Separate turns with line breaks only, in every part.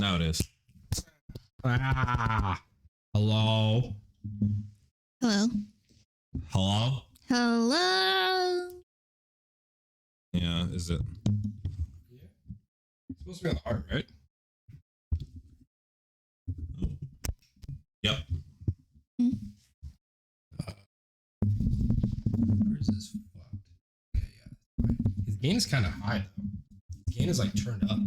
Now it is.
Hello.
Hello.
Hello?
Hello.
Yeah, is it?
Yeah. It's supposed to be on the heart, right?
Yep.
Where is this fucked? Okay, yeah. His gain is kind of high, though. His gain is like turned up.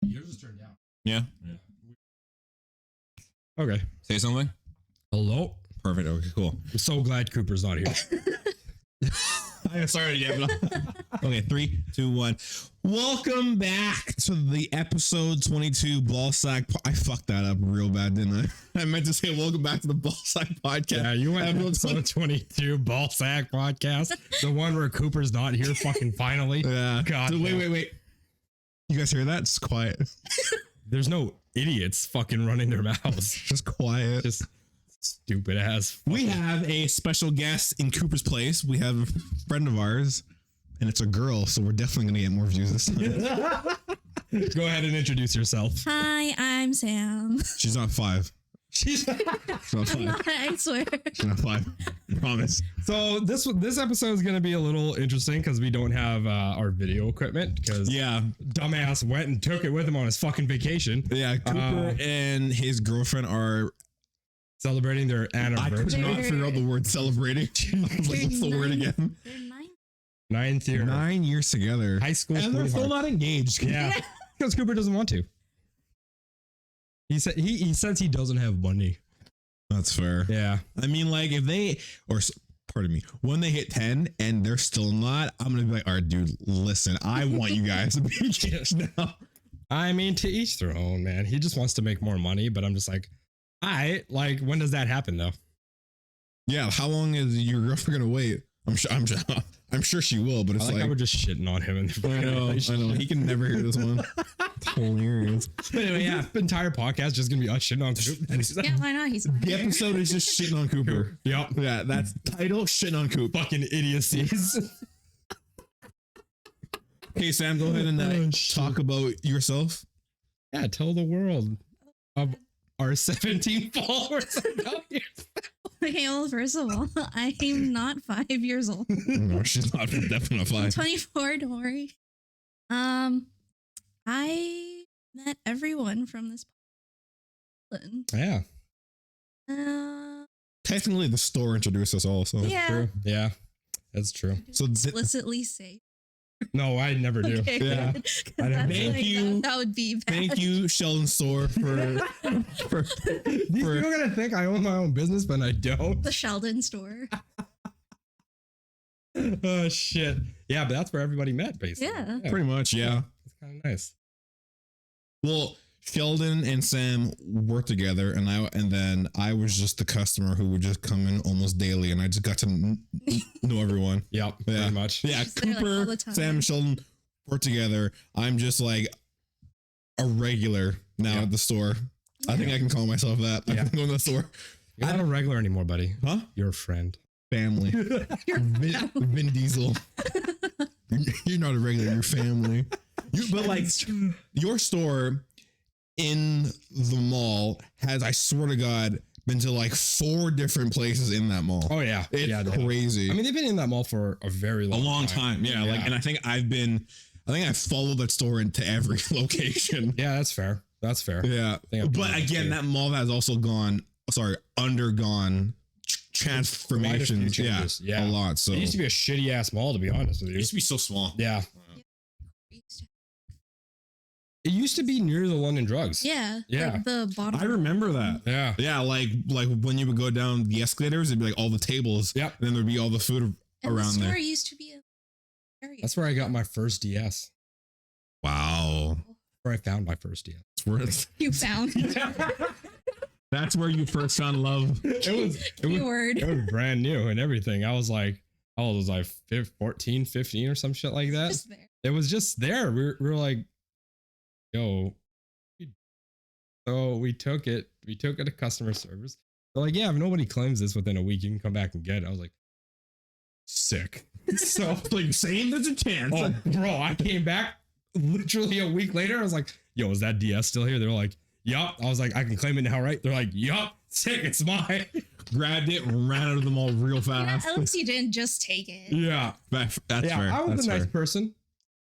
Yours is turned down.
Yeah.
Okay.
Say something?
Hello.
Perfect. Okay, cool.
I'm so glad Cooper's not here.
I'm sorry. Yeah, okay, 3, 2, 1. Welcome back to the episode 22 Ball SAC. I fucked that up real bad, didn't I? I meant to say welcome back to the Ball SAC Podcast.
Yeah, you went episode 22 Ball SAC Podcast. The one where Cooper's not here fucking finally.
Yeah.
God.
So wait. You guys hear that? It's quiet.
There's no idiots fucking running their mouths.
Just quiet.
Just stupid ass.
We have a special guest in Cooper's place. We have a friend of ours, and it's a girl, so we're definitely going to get more views this time.
Go ahead and introduce yourself.
Hi, I'm Sam.
She's not 5.
She's
She's not 5.
I'm not, I swear.
She's not 5. I promise.
So this episode is going to be a little interesting because we don't have our video equipment because
Yeah.
dumbass went and took it with him on his fucking vacation.
Yeah. Cooper and his girlfriend are...
Celebrating their
I could
anniversary.
not figure out the word celebrating. I was like, what's the word again?
They're 9.
9th year.
9 years together.
High school.
And they're still
sweetheart.
not engaged.
Yeah. Because Cooper doesn't want to. He said he says he doesn't have money.
That's fair.
Yeah.
I mean, like, if they... Pardon me. When they hit 10 and they're still not, I'm going to be like, all right, dude, listen, I want you guys to be engaged now.
I mean, to each their own, man. He just wants to make more money, but I'm just like, like, when does that happen though?
Yeah, how long is your girlfriend gonna wait? I'm sure she will, but it's
I like
like
how we're just shitting on him.
I know. He can never hear this one. It's hilarious.
Anyway, yeah, the entire podcast just gonna be us shitting on Coop.
Yeah, why not? He's fine.
The episode is just shitting on Cooper.
Yep.
Yeah, that's title, shitting on Coop.
Fucking idiocies.
Okay, Sam, go ahead and talk about yourself.
Yeah, tell the world of our 17 followers.
Okay, well, first of all, I'm not 5 years old.
No, she's not. Definitely not
I'm
5.
24, don't worry. I met everyone from this podcast.
Yeah.
Technically, the store introduced us all. So
Yeah.
True. Yeah, that's true.
So
Explicitly say.
No, I never do.
Okay,
Yeah.
good. 'Cause
I don't-
that's
Thank
like,
you.
That would be bad.
thank you, Sheldon Store, for
These people are gonna think I own my own business, but I don't.
The Sheldon store.
Oh shit. Yeah, but that's where everybody met, basically.
Yeah.
pretty much. Yeah.
It's kind of nice.
Well, Sheldon and Sam worked together, and then I was just the customer who would just come in almost daily, and I just got to know everyone.
Yep,
Yeah.
pretty much.
Yeah,
Just there, like, all
Cooper,
the time.
Sam, and Sheldon work together. I'm just like a regular now
Yeah.
at the store. I think I can call myself that. I
Yeah.
can go to the store.
You're not a regular anymore, buddy.
Huh?
You're a friend.
Family. Vin Diesel. You're not a regular. You're family. But like your store in the mall has, I swear to God, been to like 4 different places in that mall.
Oh yeah,
It's
yeah. they have.
crazy.
I mean, they've been in that mall for a very
a long time. Yeah, like, and I think I've followed that store into every location.
Yeah, that's fair. That's fair.
Yeah.
think I've
But
done that
again,
too.
that mall has also undergone transformations.
Quite a few changes.
Yeah,
Yeah.
a lot. So
It used to be a shitty ass mall, to be honest with
it
you.
used to be so small.
Yeah, it used to be near the London Drugs.
Yeah.
Yeah.
Like the bottom.
I remember that.
Yeah.
Yeah, like when you would go down the escalators, it'd be like all the tables.
Yep.
And then there'd be all the food
And the
around
store
there.
used to be a area.
That's where I got my first DS.
Wow.
Where I found my first DS.
That's where,
You found.
that's where you first found love.
It
Keyword.
was brand new and everything. I was like, how old was I? 14, 15 or some shit like that.
Just there.
It was just there. We were like, yo. So we took it to customer service. They're like, yeah, if nobody claims this within a week, you can come back and get it. I was like, sick. So
Like saying there's a chance.
oh, bro, I came back literally a week later, I was like, yo, is that DS still here? They're like, yup. I was like, I can claim it now, right? They're like, yup, sick, it's mine.
Grabbed it, ran out of the mall real fast.
At least you didn't just take it.
Yeah.
That's fair.
I was
That's
a nice
fair.
person.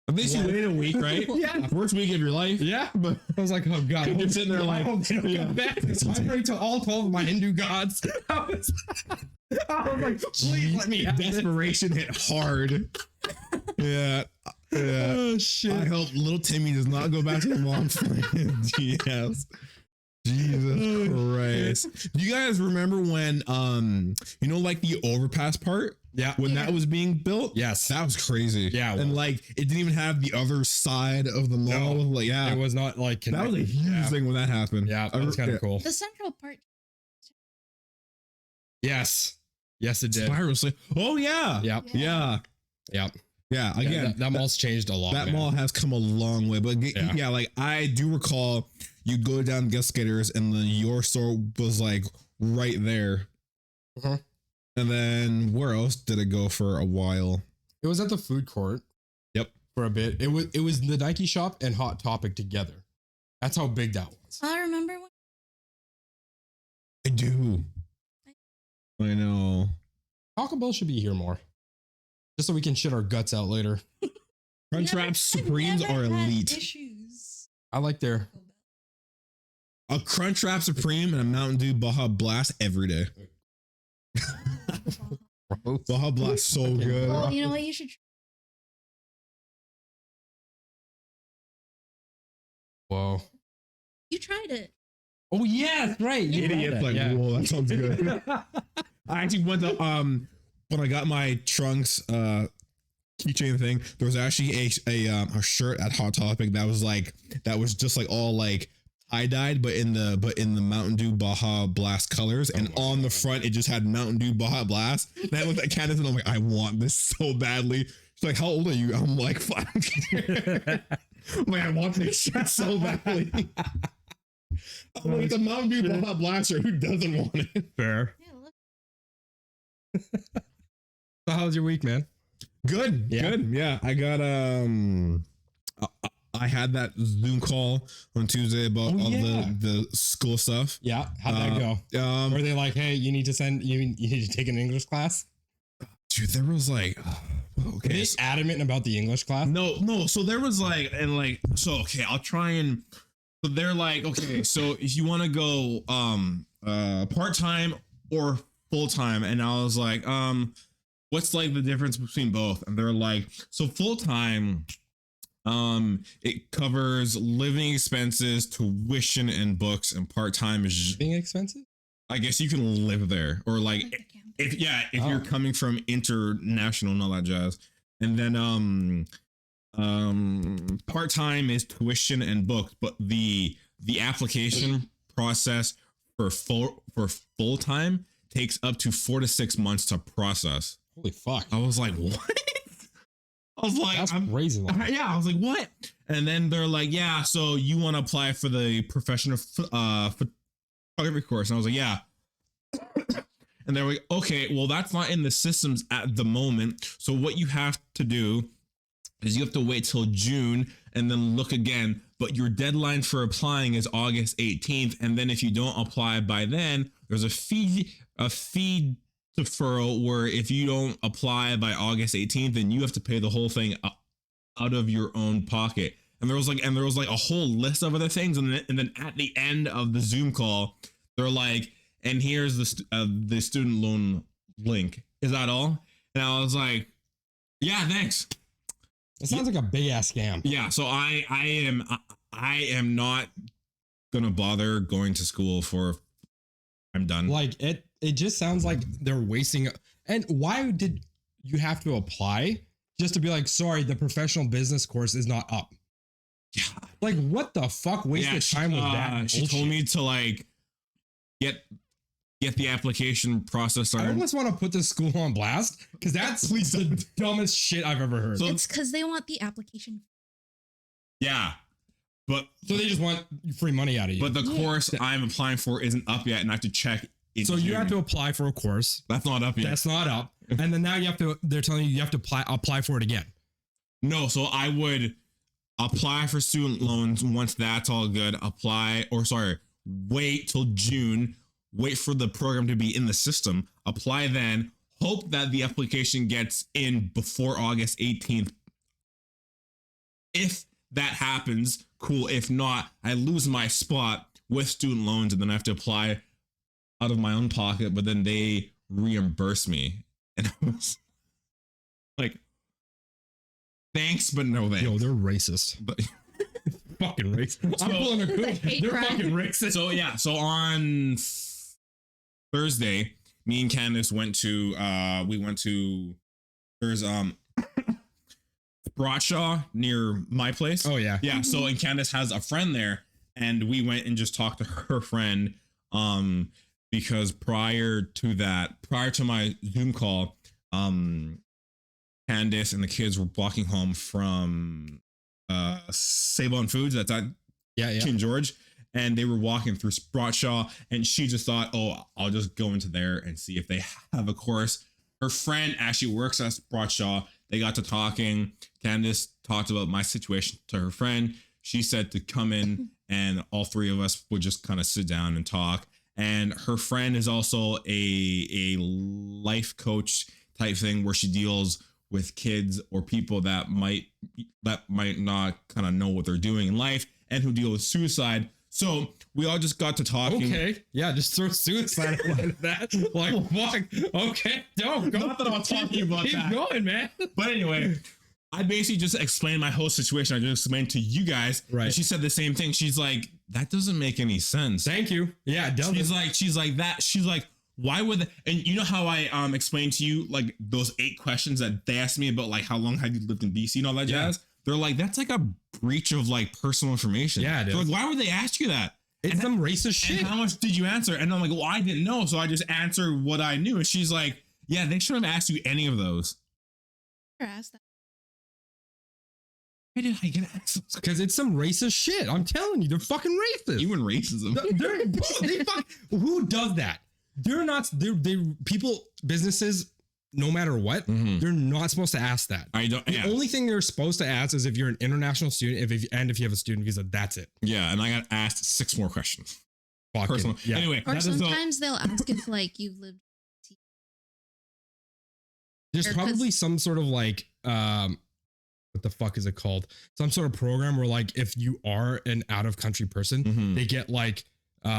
At least you waited a week, right?
Yeah.
First week of your life.
Yeah. But I was like, oh God.
You're sitting there like,
I hope they don't come back. I'm praying to all 12 of my Hindu gods. I was like, please let me have this.
desperation hit hard. Yeah. Yeah.
Oh shit.
I hope little Timmy does not go back to the mom for DS. Jesus Christ. Do you guys remember when you know, like the overpass part?
Yeah.
When that was being built?
Yes.
That was crazy.
Yeah.
And like it didn't even have the other side of the mall.
No.
Like, yeah.
It was not like
That was a huge thing when that happened.
Yeah, that was kind of cool.
The central part.
Yes. Yes, it did.
Spirally. Oh yeah.
Yep.
Yeah.
Yep.
Yeah. Again,
that mall's changed a lot.
that
man.
mall has come a long way. But
Yeah.
yeah, like I do recall you go down the escalators and then your store was like right there.
Uh-huh.
And then where else did it go for a while?
It was at the food court.
Yep.
For a bit. It was the Nike shop and Hot Topic together. That's how big that was.
I remember when.
I do. I know.
Taco Bell should be here more. Just so we can shit our guts out later.
Crunchwrap Supremes are elite.
Issues.
I like their
A Crunchwrap Supreme and a Mountain Dew Baja Blast every day. Baja Blast so good.
Well, you know what? You should.
Whoa.
You tried it.
Oh yeah, right.
Yeah.
Idiot's like,
Yeah.
whoa, that sounds good. I actually went to when I got my trunks keychain thing, there was actually a shirt at Hot Topic that was just like all like tie-dyed, but in the Mountain Dew Baja Blast colors, and on the front it just had Mountain Dew Baja Blast. And I looked at Candace and I'm like, I want this so badly. She's like, how old are you? I'm like 5. I'm like, I want this shit so badly. I'm like, the Mountain Dew Baja Blaster, who doesn't want it?
Fair.
Yeah, look.
So how was your week, man?
Good. Yeah, I got I had that Zoom call on Tuesday about all the school stuff.
Yeah. How'd that go? Were they like, hey, you need to take an English class?
Dude, there was like,
Were
okay,
they adamant about the English class?
no. So there was like, and like, so okay, I'll try and. So they're like, okay, so if you want to go part-time or full-time, and I was like, what's like the difference between both? And they're like, so full-time, it covers living expenses, tuition, and books, and part-time is
Being expensive?
I guess you can live there, or like if you're coming from international and all that jazz. And then part-time is tuition and books, but the application process for full-time takes up to 4 to 6 months to process.
Holy fuck.
I was like, what? I was like,
That's crazy.
I was like, what? And then they're like, yeah, so you want to apply for the professional photography course? And I was like, yeah. And they're like, okay, well, that's not in the systems at the moment. So what you have to do is you have to wait till June and then look again. But your deadline for applying is August 18th. And then if you don't apply by then, there's a fee deferral where if you don't apply by August 18th, then you have to pay the whole thing out of your own pocket. And there was like a whole list of other things. And then at the end of the Zoom call, they're like, and here's the student loan link. Is that all? And I was like, yeah, thanks.
It sounds like a big ass scam.
Yeah, so I am not gonna bother going to school for. I'm done.
Like it just sounds like they're wasting. And why did you have to apply just to be like, sorry, the professional business course is not up?
Yeah,
like what the fuck? Wasted time with that.
She told me to like get the application process
I
started.
almost want to put this school on blast because that's the dumbest shit I've ever heard.
So-
It's because they want the application.
Yeah, but
So they just want free money out of you.
but the course I'm applying for isn't up yet, and I have to check. in
So you
June.
have to apply for a course
That's not up yet.
that's not up, and then now you have to. They're telling you have to apply for it again.
No, so I would apply for student loans. Once that's all good, wait till June, wait for the program to be in the system, apply then, hope that the application gets in before August 18th. If that happens, cool. If not, I lose my spot with student loans and then I have to apply out of my own pocket, but then they reimburse me. And I was like, thanks, but no thanks.
Yo, they're racist.
But
fucking racist. I'm pulling a coup. They're fucking racist.
So on Thursday, me and Candace went to there's Broadshaw near my place.
Oh yeah.
Yeah. So and Candace has a friend there, and we went and just talked to her friend. Because prior to my Zoom call, Candace and the kids were walking home from Save On Foods that's at King George, and they were walking through Broadshaw, and she just thought, oh, I'll just go into there and see if they have a course. Her friend actually works at Broadshaw. They got to talking. Candace talked about my situation to her friend. She said to come in, and all three of us would just kind of sit down and talk. And her friend is also a life coach type thing where she deals with kids or people that might not kind of know what they're doing in life and who deal with suicide. So we all just got to talking.
Okay. Yeah, just throw suicide like that. Like, fuck. Okay. Don't go.
Not that I'm talking about
Keep
that.
going, man.
But anyway, I basically just explained my whole situation. I just explained to you guys.
Right.
And she said the same thing. She's like, that doesn't make any sense.
Thank you. Yeah, it doesn't.
She's like, why would and you know how I explained to you like those 8 questions that they asked me about like how long have you lived in DC and all that jazz? They're like, that's like a breach of like personal information.
Yeah, it is.
So, like, why would they ask you that?
It's some racist shit.
And how much did you answer? And I'm like, well, I didn't know, so I just answered what I knew. And she's like, yeah, they shouldn't have asked you any of those.
Asked that.
Why did I get asked?
Because it's some racist shit. I'm telling you, they're fucking racist.
You and racism.
Who does that? They're not. They people businesses. No matter what, they're not supposed to ask that.
I don't.
The only thing they're supposed to ask is if you're an international student, if you have a student visa. That's it.
Yeah, and I got asked 6 more questions.
Fucking, yeah.
Anyway,
Or sometimes they'll ask if like you've lived.
There's
Or
probably some sort of like what the fuck is it called? Some sort of program where like if you are an out of country person, they get like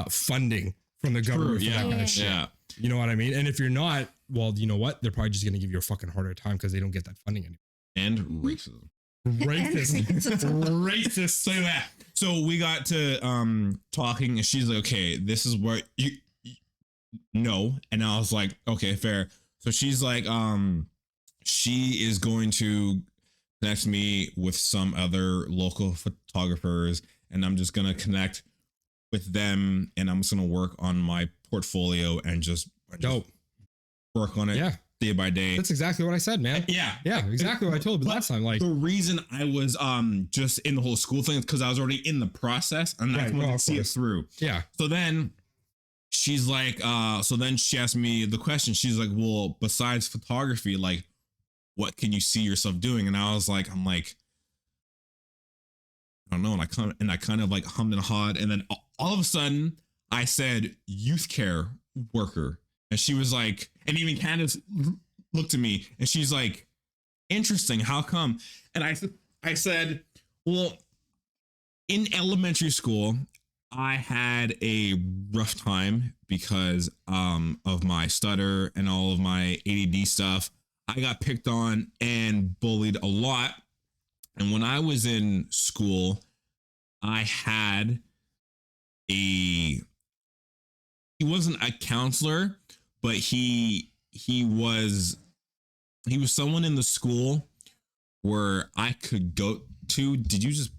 funding from the government for that kind of shit.
Yeah.
You know what I mean? And if you're not, well, you know what? They're probably just going to give you a fucking harder time because they don't get that funding anymore.
And racism.
Racist. Racist.
So yeah. So we got to talking, and she's like, okay, this is what you know. And I was like, okay, fair. So she's like, she is going to connect me with some other local photographers, and I'm just gonna connect with them, and I'm just gonna work on my portfolio and just work on it day by day.
That's exactly what I said, man.
Yeah,
exactly what I told you last time. Like
the reason I was just in the whole school thing is because I was already in the process and I wanted to see it through.
Yeah.
So then she's like, so then she asked me the question. She's like, well, besides photography, like, what can you see yourself doing? And I was like, I don't know. And I kind of like hummed and hawed. And then all of a sudden I said youth care worker. And she was like, and even Candace looked at me and she's like, interesting. How come? And I said, well, in elementary school, I had a rough time because of my stutter and all of my ADD stuff. I got picked on and bullied a lot. And when I was in school, I had he wasn't a counselor, but he was someone in the school where I could go to. Did you just?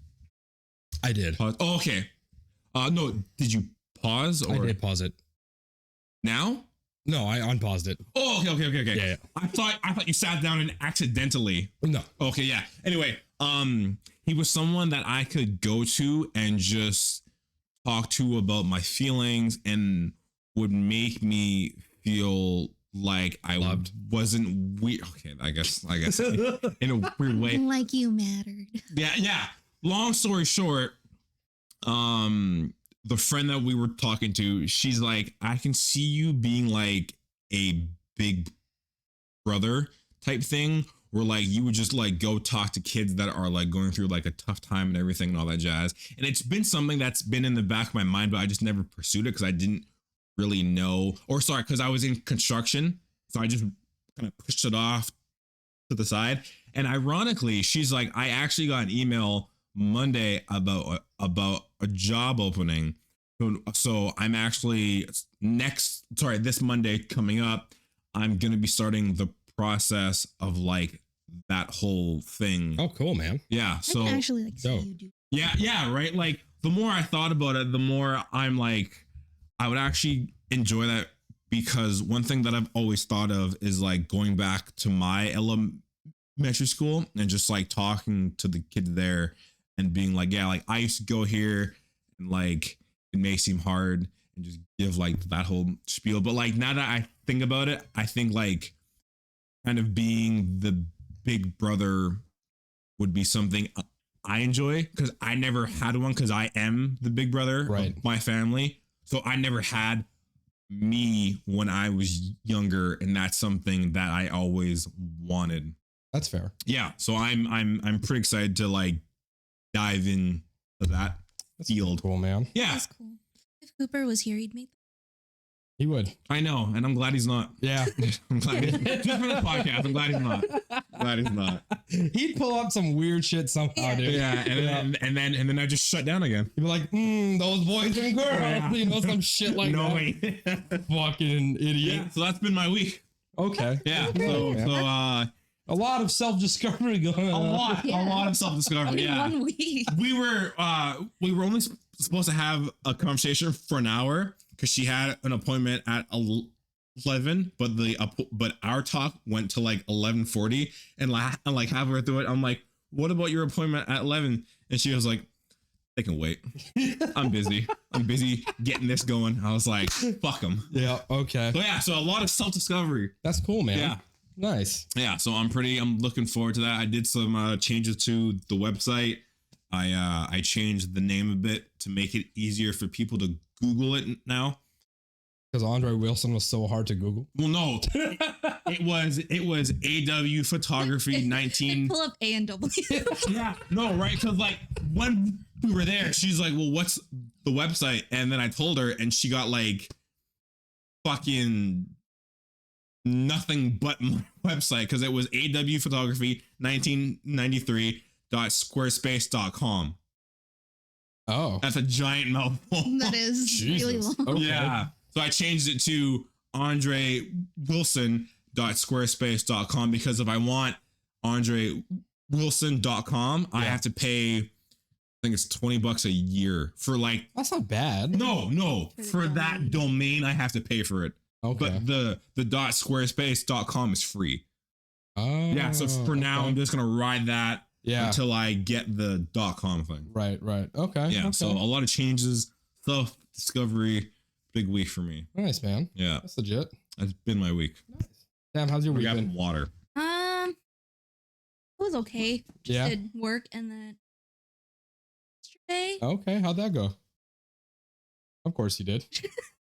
I did.
Pause? Oh, okay. No, did you pause? Or?
I did pause it.
Now?
No, I unpaused it.
Oh, okay.
Yeah.
I thought you sat down and accidentally.
No.
Okay, yeah. Anyway, he was someone that I could go to and just talk to about my feelings and would make me feel like I wasn't weird. Okay, I guess in a weird way.
Like you mattered.
Yeah. long story short, the friend that we were talking to, she's like, I can see you being like a big brother type thing, where like you would just like go talk to kids that are like going through like a tough time and everything and all that jazz. And it's been something that's been in the back of my mind, but I just never pursued it because I didn't really know, or sorry, because I was in construction. So I just kind of pushed it off to the side. And ironically, she's like, I actually got an email Monday about a job opening. So I'm actually this Monday coming up, I'm going to be starting the process of like that whole thing.
Oh, cool, man.
Yeah. So
I can actually like see you do.
Yeah. Right. Like the more I thought about it, the more I'm like, I would actually enjoy that, because one thing that I've always thought of is like going back to my elementary school and just like talking to the kids there and being like, yeah, like I used to go here and like it may seem hard and just give like that whole spiel. But like now that I think about it, I think like kind of being the big brother would be something I enjoy, because I never had one, because I am the big brother of my family. So I never had me when I was younger, and that's something that I always wanted.
That's fair.
Yeah, so I'm pretty excited to like dive into that field.
Cool, man.
Yeah,
That's cool. If Cooper was here, he'd make that.
He would.
I know, and I'm glad he's not.
Yeah.
I'm glad just for the podcast. I'm glad he's not. Glad he's not.
He'd pull up some weird shit somehow, dude.
Yeah, and then I just shut down again.
He'd be like, those boys and girls, you know, some shit like
no
that.
way.
Fucking idiot.
Yeah, so that's been my week.
Okay.
Yeah.
Okay. A lot of self-discovery going on.
A lot of self-discovery.
In
Yeah.
1 week.
We were only supposed to have a conversation for an hour, because she had an appointment at 11, but our talk went to like 11:40, and like halfway through it, I'm like, what about your appointment at 11? And she was like, they can wait. I'm busy getting this going. I was like, fuck them.
Yeah. Okay.
So a lot of self-discovery.
That's cool, man.
Yeah.
Nice.
Yeah. So I'm looking forward to that. I did some changes to the website. I changed the name a bit to make it easier for people to Google it now.
Because Andre Wilson was so hard to Google.
Well, no, it was AW Photography 19.
Pull up A and W.
Yeah, no, right? Because like when we were there, she's like, "Well, what's the website?" And then I told her, and she got like fucking nothing but my website, because it was AW Photography 1993.squarespace.com.
Oh,
That's a giant mouthful.
That is really long.
Okay.
Yeah. So I changed it to andrewilson.squarespace.com, because if I want andrewilson.com, I have to pay, I think it's $20 a year for like.
That's not bad.
No. For that domain, I have to pay for it.
Okay.
But the .squarespace.com is free.
Oh.
Yeah. So for now, I'm just going to ride that until I get the .com thing.
Right. Okay.
Yeah.
Okay.
So a lot of changes, self-discovery, big week for me.
Nice, man.
Yeah.
That's legit.
That's been my week.
Nice. Damn, how's your week
Grabbing
been?
water.
It was okay.
Yeah.
Did work, and then yesterday.
Okay, how'd that go? Of course you did.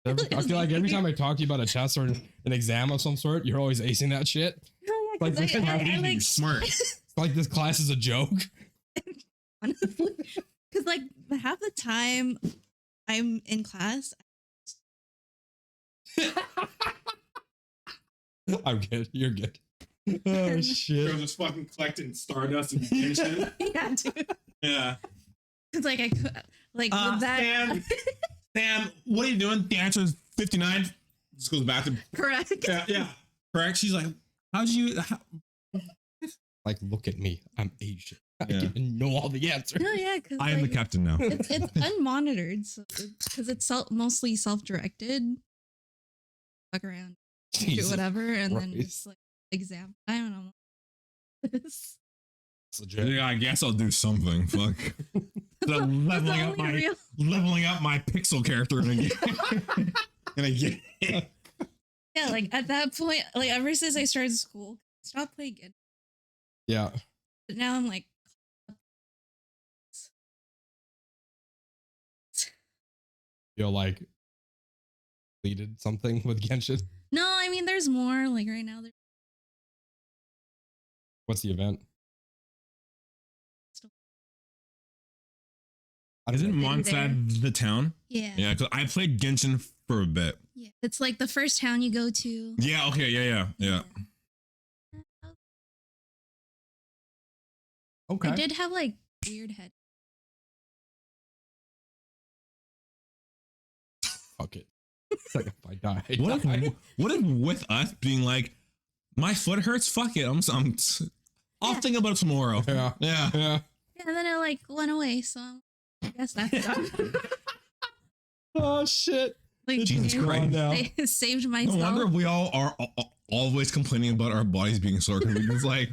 I feel like every time I talk to you about a test or an exam of some sort, you're always acing that shit.
Oh, yeah,
Like,
because I like
smart.
It's like this class is a joke.
honestly, because like half the time I'm in class.
I'm good. You're good. Oh shit.
Just fucking collecting stardust and shit.
Yeah, dude.
Yeah.
Because like I could like with that.
Sam, what are you doing? The answer is 59. Just goes back to
Correct.
yeah. Correct. She's like,
Like, look at me. I'm Asian.
Yeah.
I can know all the answers.
No, yeah, because
I am the captain now.
It's unmonitored, so because it's mostly self-directed. Fuck around, do
Jesus
whatever, and then
Christ.
just like exam. I don't know.
It's legit.
Yeah, I guess I'll do something. Fuck. leveling up my pixel character in a game.
Yeah, like at that point, like ever since I started school, I stopped playing it.
Yeah.
But now I'm like,
feel like completed something with Genshin?
No, I mean, there's more. Like right now, there's
What's the event?
still.
Isn't
Maybe
Mondstadt the town?
Yeah.
Yeah, because I played Genshin for a bit.
Yeah. It's like the first town you go to.
Yeah, okay, yeah.
Okay.
I did have like weird head.
Fuck it. It's like if I die. I
What
die.
if with us being like, my foot hurts? Fuck it. I'll think about it tomorrow.
Yeah.
Yeah.
Yeah.
Yeah, and then it like went away. So I guess that's done.
Oh shit.
Like
Jesus
maybe
Christ.
Now.
they saved
No
myself.
wonder we all are always complaining about our bodies being sore. Because we're just like,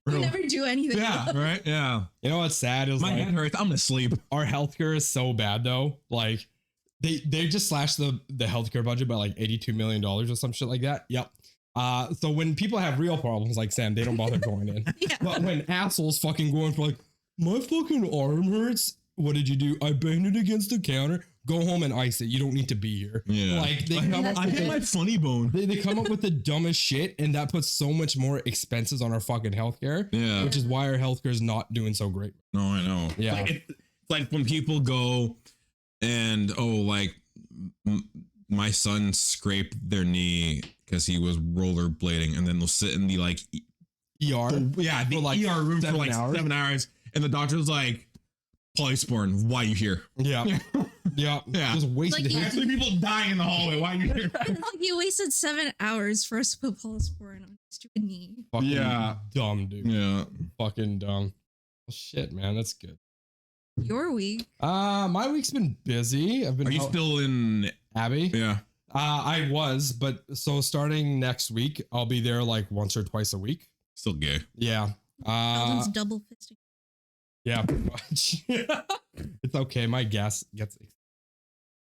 We never do anything.
yeah, right? Yeah.
You know what's sad is
My
like
head hurts. I'm going to sleep.
our healthcare is so bad though. Like they just slashed the healthcare budget by like $82 million or some shit like that. Yep. So when people have real problems like Sam, they don't bother going in.
Yeah.
But when assholes fucking going for like, my fucking arm hurts. What did you do? I banged it against the counter. Go home and ice it. You don't need to be here.
Yeah.
Like they come up
I
with
hit my
the,
funny bone.
they come up with the dumbest shit, and that puts so much more expenses on our fucking healthcare.
Yeah.
Which is why our healthcare is not doing so great.
No, I know.
Yeah.
It's like when people go and, my son scraped their knee because he was rollerblading, and then they'll sit in the like,
ER.
the
For, like,
ER room for
7
like
hours?
7 hours. And the doctor's like, Polysporin, why are you here?
Yeah. Yeah.
Yeah.
Just wasted
Like,
it.
Actually, people dying in the hallway. Why are you here?
Like you wasted 7 hours for us to put Polysporin on your stupid knee.
Fucking
Yeah.
dumb, dude.
Yeah.
Fucking dumb. Well, shit, man. That's good.
Your week.
My week's been busy. I've been
Are you still in?
Abby?
Yeah.
I was, but so starting next week, I'll be there like once or twice a week.
Still gay.
Yeah.
Sheldon's double fisting.
Yeah, pretty much. It's okay. My gas gets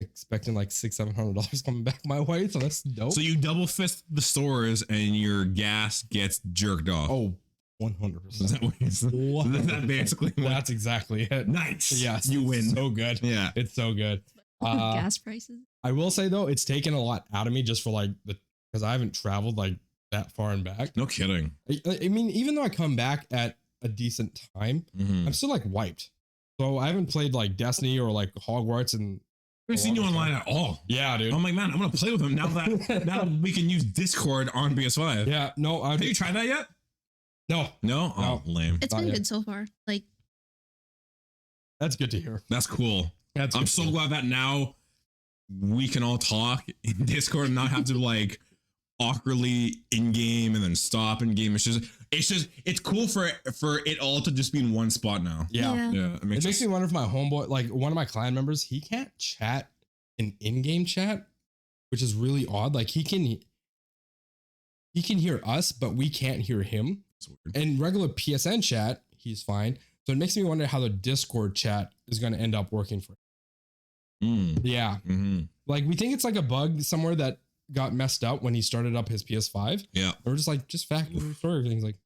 expecting like $600-700 coming back my way, so that's dope.
So you double fist the stores and your gas gets jerked off.
Oh,
Is
100%.
that what is that basically what-
That's exactly it.
Nice.
Yes,
You win.
So good.
Yeah.
It's so good.
Gas prices.
I will say though, it's taken a lot out of me just for like because I haven't traveled like that far and back.
No kidding.
I mean, even though I come back at a decent time,
Mm-hmm.
I'm still like wiped. So I haven't played like Destiny or like Hogwarts and
I haven't seen you online at all.
yeah, dude.
I'm like, man, I'm gonna play with him now that we can use Discord on PS5.
Yeah, no,
Have you tried that yet?
no,
No? Oh, lame.
It's
Not
been
yet.
good so far. Like
that's good to hear.
That's cool.
That's
I'm
good
so
to hear.
glad that now we can all talk in Discord and not have to like awkwardly in game and then stop in game. It's cool for it all to just be in one spot now.
Yeah.
Yeah,
It makes me wonder if my homeboy, like one of my clan members, he can't chat in-game chat, which is really odd. Like he can hear us, but we can't hear him. And regular PSN chat, he's fine. So it makes me wonder how the Discord chat is going to end up working for him. Yeah.
Mm-hmm.
Like we think it's like a bug somewhere that got messed up when he started up his PS5.
Yeah.
And we're just like, just factory restore everything. He's like,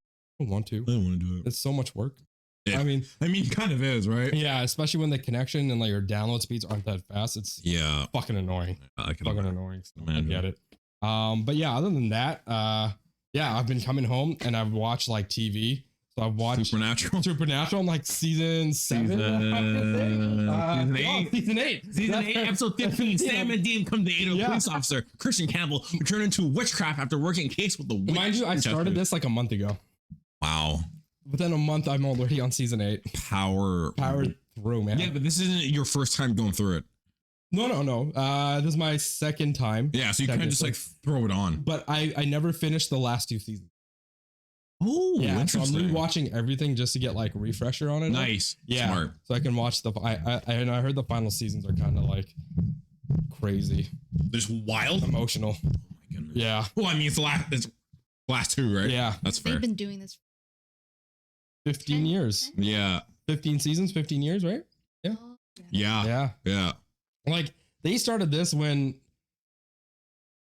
I don't want to.
I don't want to do it.
It's so much work.
Yeah.
I mean,
It kind of is, right?
yeah, especially when the connection and like your download speeds aren't that fast. It's
Yeah.
fucking annoying.
I can
Fucking annoying. So I
imagine.
get it. But yeah, other than that, yeah, I've been coming home and I've watched like TV. So I've watched
Supernatural.
Supernatural. I'm like season 7.
Season 8.
Season 8.
Season 8, episode 15. Sam and Dean come to aid a
Yeah.
police officer, Christian Campbell, who turned into witchcraft after working a case with the witch.
Mind you, I started this like a month ago.
Wow.
Within a month, I'm already on season 8.
Power.
Powered through, man.
Yeah, but this isn't your first time going through it.
No. This is my second time.
Yeah, so you kind of just like throw it on.
But I never finished the last 2 seasons.
Oh,
Yeah, so I'm
interesting.
rewatching everything just to get like a refresher on it.
Nice.
Yeah,
Smart.
so I can watch and I heard the final seasons are kind of like crazy,
There's wild.
emotional.
Oh my goodness.
Yeah,
Well, I mean, it's last 2, right?
yeah.
That's fair.
they've been doing this.
15
10?
years,
10?
Yeah.
15 seasons, 15 years, right? Yeah.
Oh,
Yeah.
Yeah,
Yeah.
like they started this when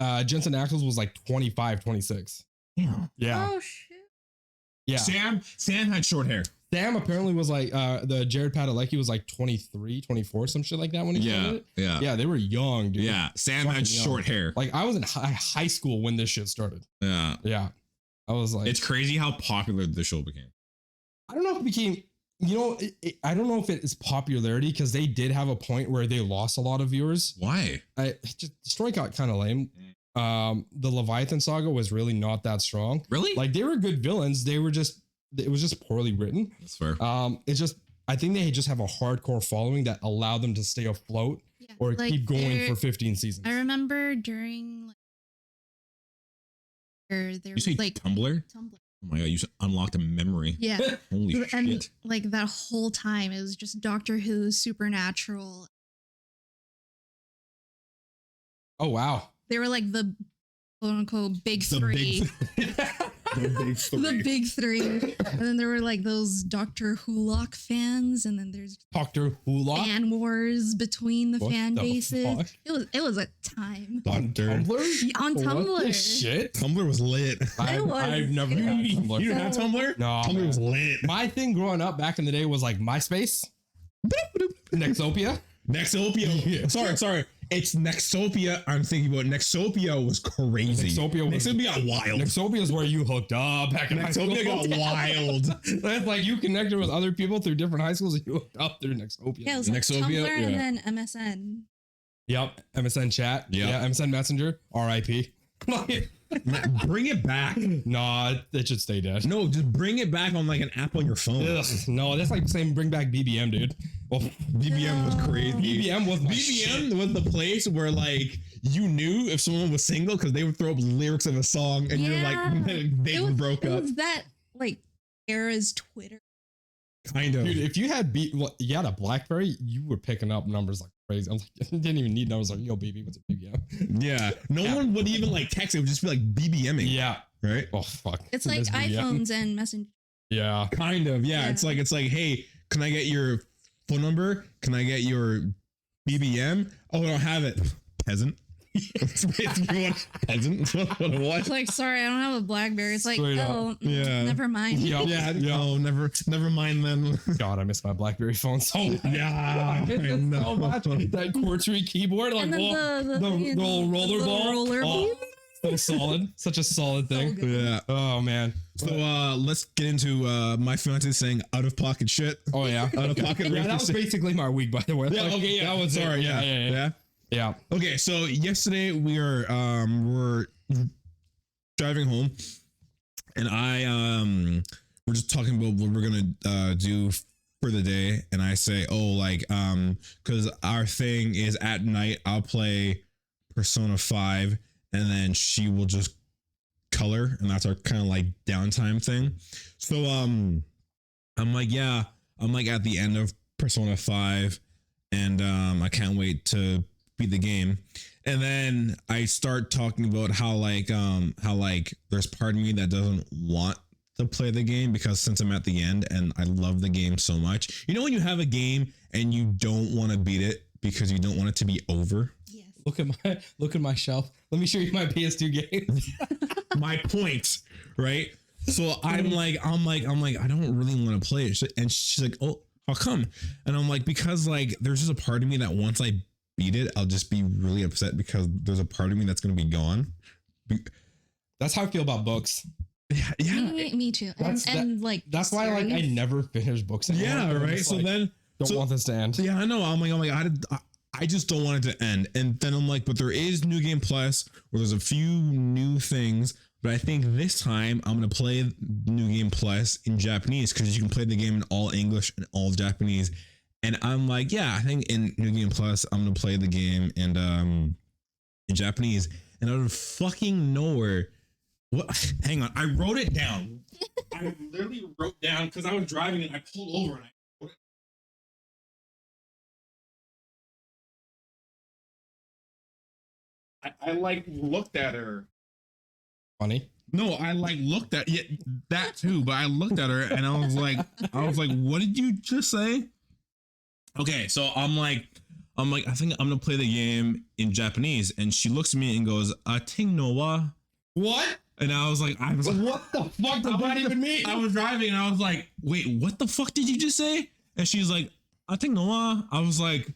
Jensen Ackles was like 25, 26.
Yeah.
Yeah,
Oh shit.
yeah.
Sam had short hair.
Sam apparently was like the Jared Padalecki was like 23, 24, some shit like that when he started it. Yeah, they were young, dude.
Yeah, Sam had short hair.
Like I was in high school when this shit started. Yeah. I was like,
it's crazy how popular the show became.
I don't know if it became, I don't know if it is popularity because they did have a point where they lost a lot of viewers.
Why?
The story got kind of lame. The Leviathan saga was really not that strong.
Really?
Like they were good villains. It was just poorly written.
That's fair.
I think they just have a hardcore following that allowed them to stay afloat or like keep going for 15 seasons.
I remember during there
you
was
say
like
Tumblr? Oh my god, you unlocked a memory.
Yeah.
Holy
and
shit.
like that whole time it was just Doctor Who, Supernatural.
Oh wow.
They were like the quote unquote big three. The big three. And then there were like those Doctor Who-lock fans, and then there's
Doctor Who-lock
fan wars between the fan bases.
Fuck?
It was a time.
On Tumblr?
Yeah, on Tumblr.
Shit.
Tumblr was lit.
I've never had Tumblr.
You didn't have Tumblr?
No.
Tumblr was lit.
My thing growing up back in the day was like MySpace, Nexopia.
Nexopia. Sorry. It's Nexopia. I'm thinking about Nexopia was crazy. Nexopia got wild.
Nexopia is where you hooked up back in high school.
Nexopia got wild.
That's like you connected with other people through different high schools and you hooked up through Nexopia.
Yeah, it was like Tumblr and then MSN.
Yep. MSN chat.
Yep.
Yeah. MSN Messenger. RIP.
Bring it back.
Nah, it should stay dead.
No, just bring it back on like an app on your phone.
Ugh, no, that's like saying bring back BBM, dude. Well,
BBM was crazy.
BBM was
was the place where like you knew if someone was single because they would throw up lyrics of a song and you're like they broke up.
It was that like era's Twitter.
Kind of.
Dude, if you had you had a BlackBerry, you were picking up numbers like crazy. I'm like, I didn't even need numbers. Like, yo, baby, what's a BBM?
Yeah. No one would even like text. It would just be like BBMing.
Yeah.
Right.
Oh fuck.
It's like iPhones and Messenger.
Yeah.
Kind of. Yeah. It's like hey, can I get your phone number? Can I get your BBM? Oh, I don't have it. Peasant. That's basically what peasant. That's what it was.
It's like, sorry, I don't have a BlackBerry. It's like,
Straight
oh,
Yeah.
never mind.
Yeah. No, never mind then.
God, I miss my BlackBerry phone so much.
Yeah.
I miss it so much. That quartz keyboard, like
And then
the little roller ball.
roller
Oh, so solid. Such a solid thing.
good.
Yeah.
Oh man.
So let's get into my fiance saying out of pocket shit.
Oh yeah.
Out of pocket.
Yeah, that was basically my week, by the way.
Yeah,
Like,
okay, yeah.
That was
sorry.
it. Yeah.
Okay, so yesterday we're driving home, and we're just talking about what we're gonna do for the day, and I say, because our thing is at night I'll play Persona 5, and then she will just color, and that's our kind of like downtime thing. So I'm like at the end of Persona 5, and I can't wait to beat the game. And then I start talking about how there's part of me that doesn't want to play the game because since I'm at the end and I love the game so much. You know when you have a game and you don't want to beat it because you don't want it to be over?
Yes.
Look at my shelf. Let me show you my PS2 games.
My point, right? So I'm like, I don't really want to play it. And she's like, oh, how come? And I'm like, because like there's just a part of me that once I beat it, I'll just be really upset because there's a part of me that's going to be gone.
That's how I feel about books.
Yeah.
Me too.
That's why like I never finish books anymore.
Yeah, right. So
like,
then
don't want this to end.
Yeah, I know. I'm like, I just don't want it to end. And then I'm like, but there is New Game Plus where there's a few new things. But I think this time I'm going to play New Game Plus in Japanese because you can play the game in all English and all Japanese. And I'm like, yeah, I think in New Game Plus, I'm going to play the game and in Japanese. And out of fucking nowhere, what? Hang on. I wrote it down. I literally wrote down because I was driving and I pulled over and I wrote it. I like looked at her.
Funny.
No, I like looked at that too, but I looked at her and I was like, what did you just say? Okay, so I'm like, I think I'm gonna play the game in Japanese, and she looks at me and goes, "Ting no wa."
What?
And I was like,
what the fuck does that even mean?
I was driving and I was like, wait, what the fuck did you just say? And she's like, I think Noah. I was like,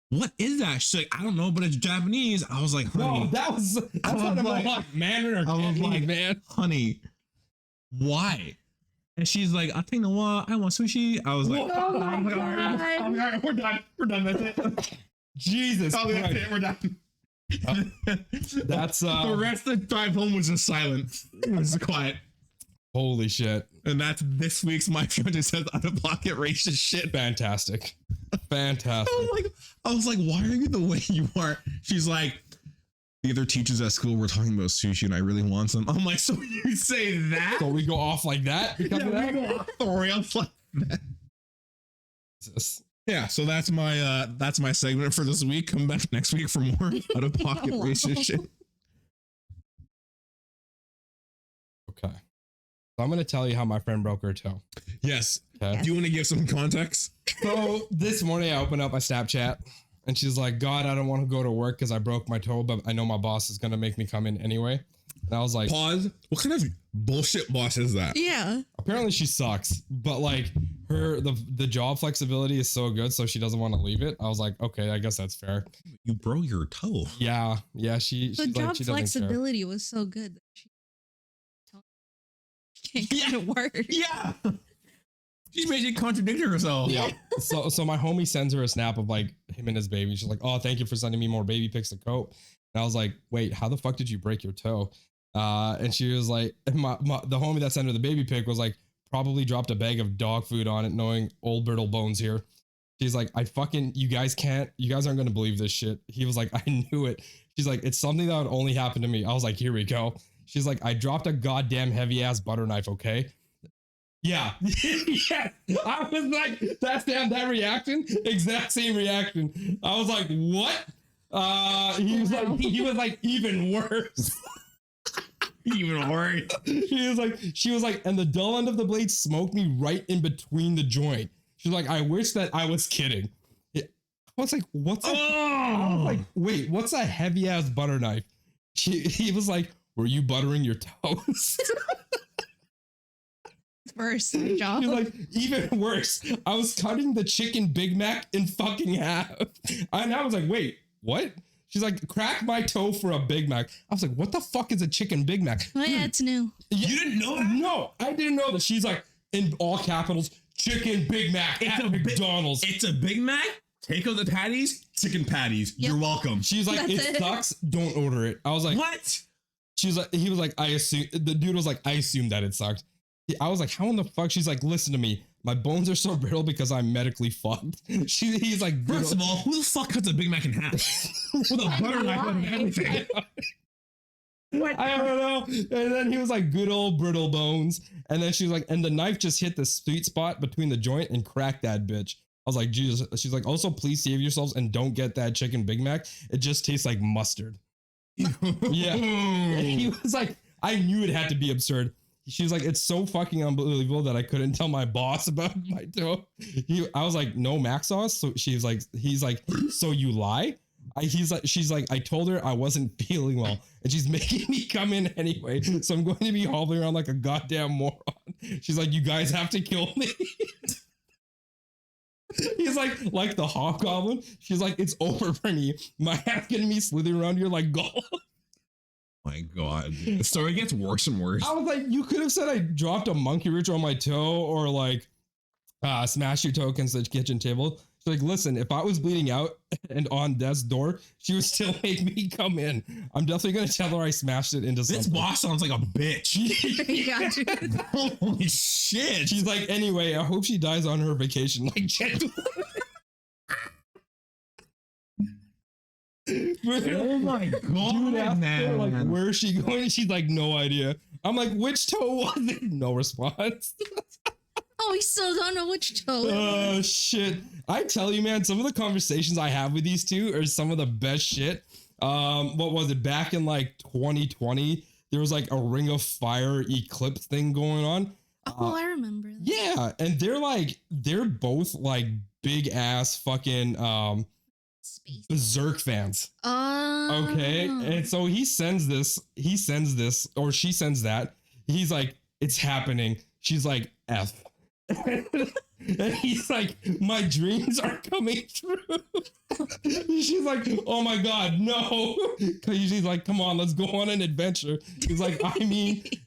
what is that? She's like, I don't know, but it's Japanese. I was like, honey.
No, that's not like Mandarin or Cantonese, man.
Honey, why? And she's like, I think Noah, I want sushi. I was like,
Oh my
all right, we're done. We're done. That's it.
Jesus
That's
Christ.
it. We're done.
That's
the rest of the drive home was just silent. It was quiet.
Holy shit.
And that's this week's My Friend Who Says Out of Pocket Racist Shit.
Fantastic. Fantastic.
I was like, why are you the way you are? She's like, the other teachers at school were talking about sushi and I really want some. I'm like, so you say that?
So we go off like that?
Yeah, we go off the rails like that.
Jesus.
Yeah, so that's my segment for this week. Come back next week for more out of pocket racist shit.
Okay. So I'm going to tell you how my friend broke her toe.
Yes.
Okay.
Do you want to give some context?
So this morning I opened up my Snapchat and she's like, God, I don't want to go to work because I broke my toe, but I know my boss is going to make me come in anyway. And I was like,
Pause. What kind of bullshit boss is that?
Yeah.
apparently she sucks, but like the job flexibility is so good, so she doesn't want to leave it. I was like, okay, I guess that's fair.
You broke your toe.
Yeah.
The
She's
job
like, she doesn't care.
flexibility was so good that she can't work.
Yeah. She's basically contradicting herself.
Yeah. So my homie sends her a snap of like him and his baby. She's like, oh, thank you for sending me more baby pics to cope. And I was like, wait, how the fuck did you break your toe? And she was like, the homie that sent her the baby pic was like, probably dropped a bag of dog food on it, knowing old brittle bones here. She's like, you guys aren't going to believe this shit. He was like, I knew it. She's like, it's something that would only happen to me. I was like, here we go. She's like, I dropped a goddamn heavy ass butter knife. Okay. Yeah. Yeah. I was like, that reaction, exact same reaction. I was like, what? He was like, even worse.
Even worse.
She was like, and the dull end of the blade smoked me right in between the joint. She's like, I wish that I was kidding. I was like, what's that? I was like, wait, what's a heavy ass butter knife? He was like, were you buttering your toes?
Worse job.
She's like, even worse. I was cutting the chicken Big Mac in fucking half. And I was like, wait, what? She's like, crack my toe for a Big Mac. I was like, what the fuck is a chicken Big Mac?
Oh yeah, it's new.
You didn't know that?
No, I didn't know that. She's like, in all capitals, chicken Big Mac at McDonald's.
It's a Big Mac. Take out the patties, chicken patties.
Yep.
You're welcome.
She's like,
That's
it
it.
sucks. Don't order it. I was like,
What?
He was like, the dude was like, I assumed that it sucked. I was like, how in the fuck? She's like, listen to me. My bones are so brittle because I'm medically fucked. He's like,
First of all, who the fuck cuts a Big Mac in half? With a butter knife and everything. What?
I don't know. And then he was like, good old brittle bones. And then she was like, and the knife just hit the sweet spot between the joint and cracked that bitch. I was like, Jesus. She's like, also, please save yourselves and don't get that chicken Big Mac. It just tastes like mustard. Yeah. And he was like, I knew it had to be absurd. She was like, it's so fucking unbelievable that I couldn't tell my boss about my toe. I was like, no mac sauce. So he's like, so you lie? She's like, I told her I wasn't feeling well and she's making me come in anyway. So I'm going to be hobbling around like a goddamn moron. She's like, you guys have to kill me. He's like the hobgoblin. She's like, it's over for me. My hat's getting me slithering around here like Gollum.
My God, the story gets worse and worse.
I was like, you could have said I dropped a monkey wrench on my toe or like smashed your toe against the kitchen table. She's like, listen, if I was bleeding out and on death's door, she would still make me come in. I'm definitely going to tell her I smashed it into something.
This boss sounds like a bitch.
Yeah, dude.
Holy shit.
She's like, anyway, I hope she dies on her vacation. Like, Jet.
Oh my God,
Dude asked her, like,
man.
where is she going? She's like, no idea. I'm like, which toe was it? No response.
Oh, we still don't know which toe.
Oh shit. I tell you, man, some of the conversations I have with these two are some of the best shit. What was it? Back in like 2020, there was like a Ring of Fire eclipse thing going on.
Oh, I remember that.
Yeah, and they're both like big ass fucking
space?
Berserk fans.
Oh.
Okay. And so he sends this, or she sends that. He's like, it's happening. She's like, F. And he's like, my dreams are coming true. She's like, oh my God, no. She's like, come on, let's go on an adventure. He's like,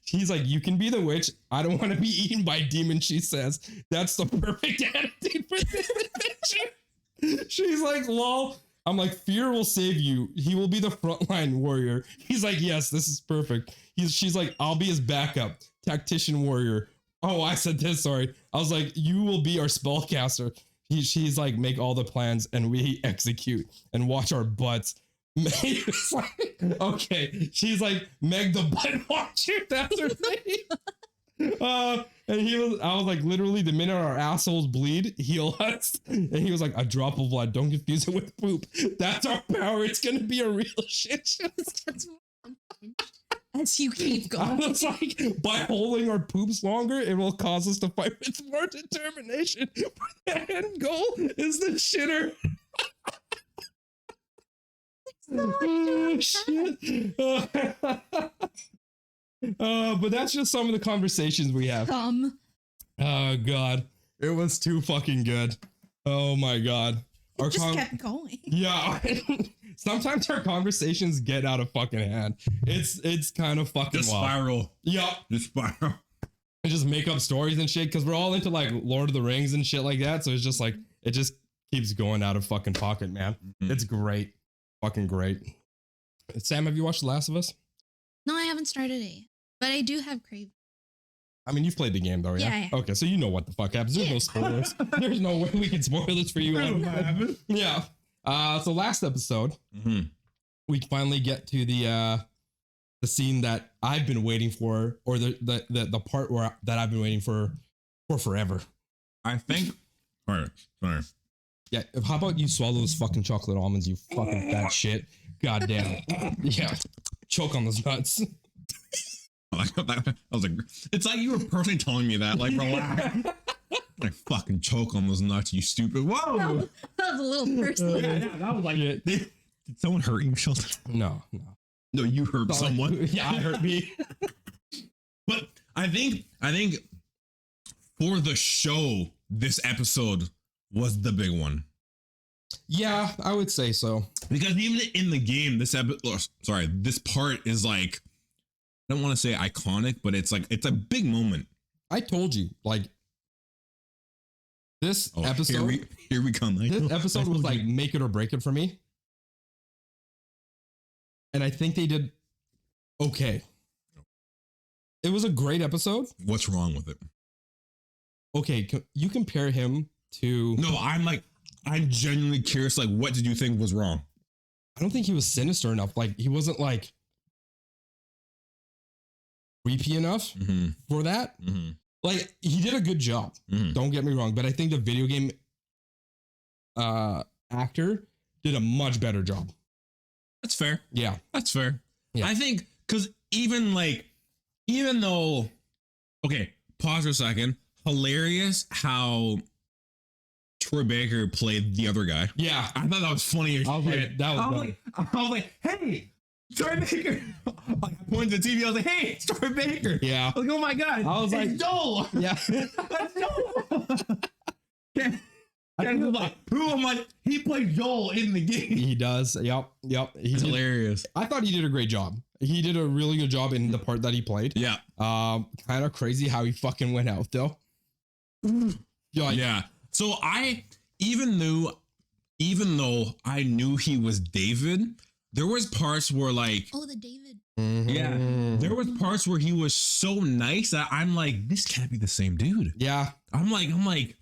he's like, you can be the witch. I don't want to be eaten by demons, she says. That's the perfect attitude for this adventure. She's like, lol. I'm like, fear will save you. He will be the frontline warrior. He's like, yes, this is perfect. She's like, I'll be his backup, tactician warrior. Oh, I said this, sorry. I was like, you will be our spellcaster. She's like, make all the plans and we execute and watch our butts. It's like, okay. She's like, Meg the butt watcher. That's her name. I was like, literally, the minute our assholes bleed, heal us. And he was like, a drop of blood. Don't confuse it with poop. That's our power. It's going to be a real shit show.
As you keep going.
I was like, by holding our poops longer, it will cause us to fight with more determination. The end goal is the shitter. Oh, shit. But that's just some of the conversations we have. Oh, God. It was too fucking good. Oh, my God.
It just kept going.
Yeah. Sometimes our conversations get out of fucking hand. It's kind of fucking
the spiral.
Yeah.
The spiral.
And just make up stories and shit because we're all into like Lord of the Rings and shit like that. So it's just like, it just keeps going out of fucking pocket, man. Mm-hmm. It's great. Fucking great. Sam, have you watched The Last of Us?
No, I haven't started it, but I do have cravings.
I mean, you've played the game though, yeah?
Yeah.
Okay, so you know what the fuck happens. There's no spoilers. There's no way we can spoil this for you. Yeah. So last episode, we finally get to the scene that I've been waiting for, or the part that I've been waiting for forever.
I think. Sorry.
Yeah. How about you swallow those fucking chocolate almonds, you fucking fat shit? God damn. Yeah. Choke on those nuts.
I was like, it's like you were personally telling me that. Like, relax. Like, fucking choke on those nuts, you stupid. Whoa.
That was a little personal.
Yeah, that was like, did someone hurt you, Sheldon?
No,
you hurt someone.
Yeah, I hurt me.
But I think for the show, this episode was the big one.
Yeah, I would say so.
Because even in the game, this part is like, I don't want to say iconic, but it's like, it's a big moment.
I told you, like, this episode.
Here we come.
This episode was like make it or break it for me. And I think they did okay. It was a great episode.
What's wrong with it?
Okay, you compare him to...
No, I'm genuinely curious, like, what did you think was wrong?
I don't think he was sinister enough. Like, he wasn't, like, creepy enough for that. Mm-hmm. Like, he did a good job. Mm-hmm. Don't get me wrong. But I think the video game actor did a much better job.
That's fair.
Yeah.
That's fair.
Yeah.
I think, because even though, okay, pause for a second. Hilarious how Troy Baker played the other guy.
Yeah.
I thought that was funny as shit.
I
was like, hey, Troy Baker. I pointed to the TV. I was like, hey, it's Troy Baker.
Yeah.
I was like, oh my God.
I was like,
Joel.
Yeah.
That's Joel. Who am I? He plays Joel in the game.
He does. Yep.
He's hilarious.
I thought he did a great job. He did a really good job in the part that he played.
Yeah.
Kind of crazy how he fucking went out though.
Yeah. So even though I knew he was David, there was parts where like,
oh, the David.
Yeah. There was parts where he was so nice that I'm like, this can't be the same dude.
Yeah.
I'm like,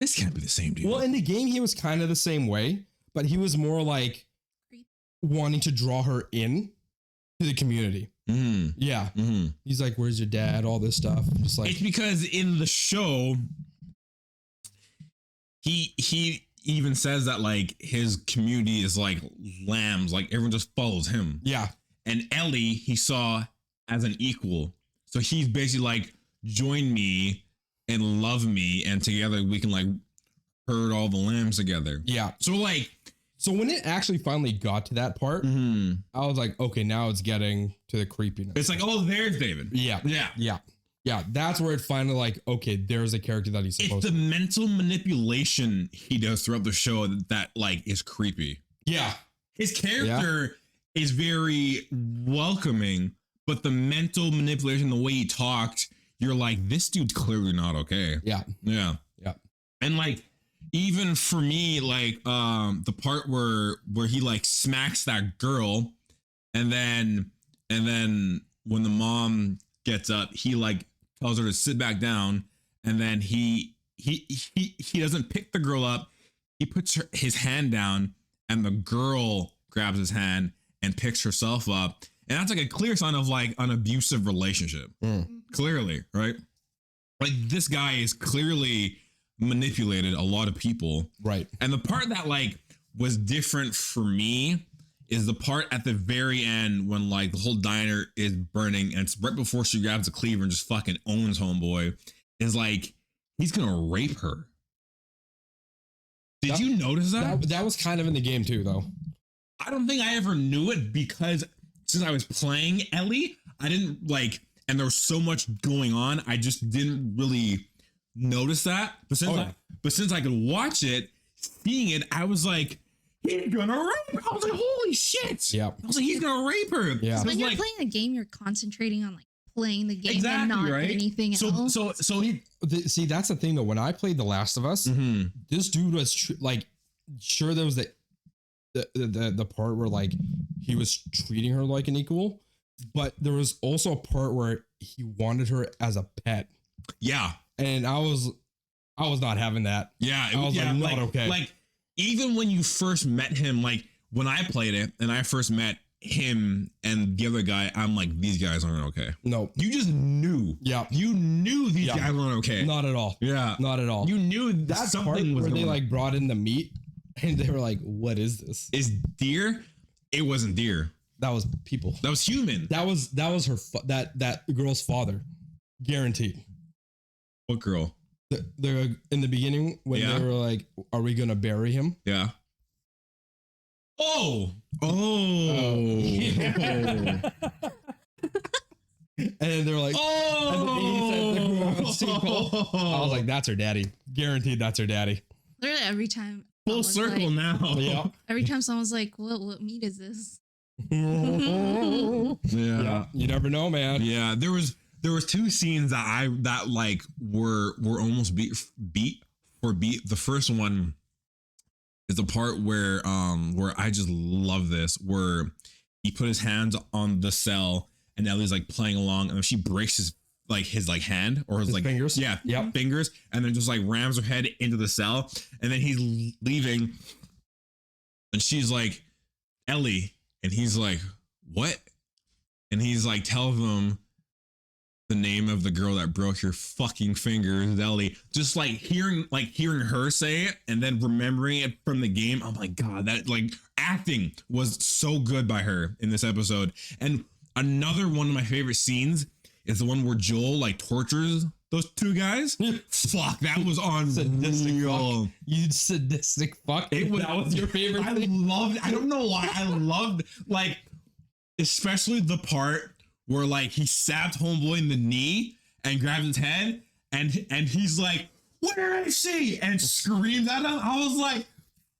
this can't be the same dude.
Well, in the game, he was kind of the same way, but he was more like wanting to draw her in to the community. Mm. Yeah. Mm-hmm. He's like, where's your dad? All this stuff. Just like,
it's because in the show, he even says that like his community is like lambs, like everyone just follows him.
Yeah.
And Ellie, he saw as an equal. So he's basically like, join me and love me, and together we can like herd all the lambs together.
Yeah.
So like
So when it actually finally got to that part, I was like, okay, now it's getting to the creepiness.
It's like, oh, there's David.
Yeah. That's where it finally like, okay, there's a character that he's supposed
to. It's the mental manipulation he does throughout the show that like is creepy.
Yeah.
His character is very welcoming, but the mental manipulation, the way he talked, you're like, this dude's clearly not okay.
Yeah.
And like, even for me, like the part where he like smacks that girl, and then when the mom gets up, he like tells her to sit back down, and then he doesn't pick the girl up. He puts his hand down, and the girl grabs his hand and picks herself up, and that's like a clear sign of like an abusive relationship. Clearly, right? Like this guy is clearly manipulated a lot of people,
right?
And the part that like was different for me is the part at the very end when like the whole diner is burning, and it's right before she grabs a cleaver and just fucking owns homeboy. Is like he's gonna rape her. Did you notice that?
That was kind of in the game too, though.
I don't think I ever knew it because since I was playing Ellie, I didn't like, and there was so much going on, I just didn't really notice that. But since I could watch it, seeing it, I was like, he's gonna rape her. I was like, holy shit.
Yeah.
I was like, he's gonna rape her.
Yeah.
When you're playing a game, you're concentrating on like playing the game and not anything else.
So he
see, that's the thing though. When I played The Last of Us, this dude was like, sure, there was the part where like he was treating her like an equal, but there was also a part where he wanted her as a pet.
Yeah.
And I was not having that.
Yeah.
I was like, not okay.
Like, even when you first met him, like when I played it and I first met him and the other guy, I'm like, these guys aren't okay.
No.
You just knew.
Yeah.
You knew these guys weren't okay.
Not at all.
Yeah.
Not at all.
You knew
that
something was
where they
going
like brought in the meat and they were like, what is this?
Is deer? It wasn't deer.
That was people.
That was human.
That was her that girl's father. Guaranteed.
What girl?
The in the beginning when they were like, "Are we gonna bury him?"
Yeah. Oh.
And they're like, "Oh." And he said, I was like, "That's her daddy. Guaranteed, that's her daddy."
Literally every time.
Full circle
like,
now.
Yeah.
Every time someone's like, "What meat is this?"
Yeah.
You never know, man.
Yeah. There was two scenes that like were almost beat. The first one is the part where I just love this, where he put his hands on the cell and Ellie's like playing along, and she breaks his hand or his like
fingers.
Fingers, and then just like rams her head into the cell, and then he's leaving, and she's like, Ellie, and he's like, what? And he's like, tell them the name of the girl that broke your fucking fingers, Ellie. Just like hearing her say it and then remembering it from the game. Oh my God, that like acting was so good by her in this episode. And another one of my favorite scenes is the one where Joel like tortures those two guys. Fuck, that was on
sadistic fuck. You sadistic fuck.
That was your favorite thing? I don't know why. I loved like, especially the part where like he stabbed homeboy in the knee and grabbed his head and he's like, what did I see? And screamed at him. I was like,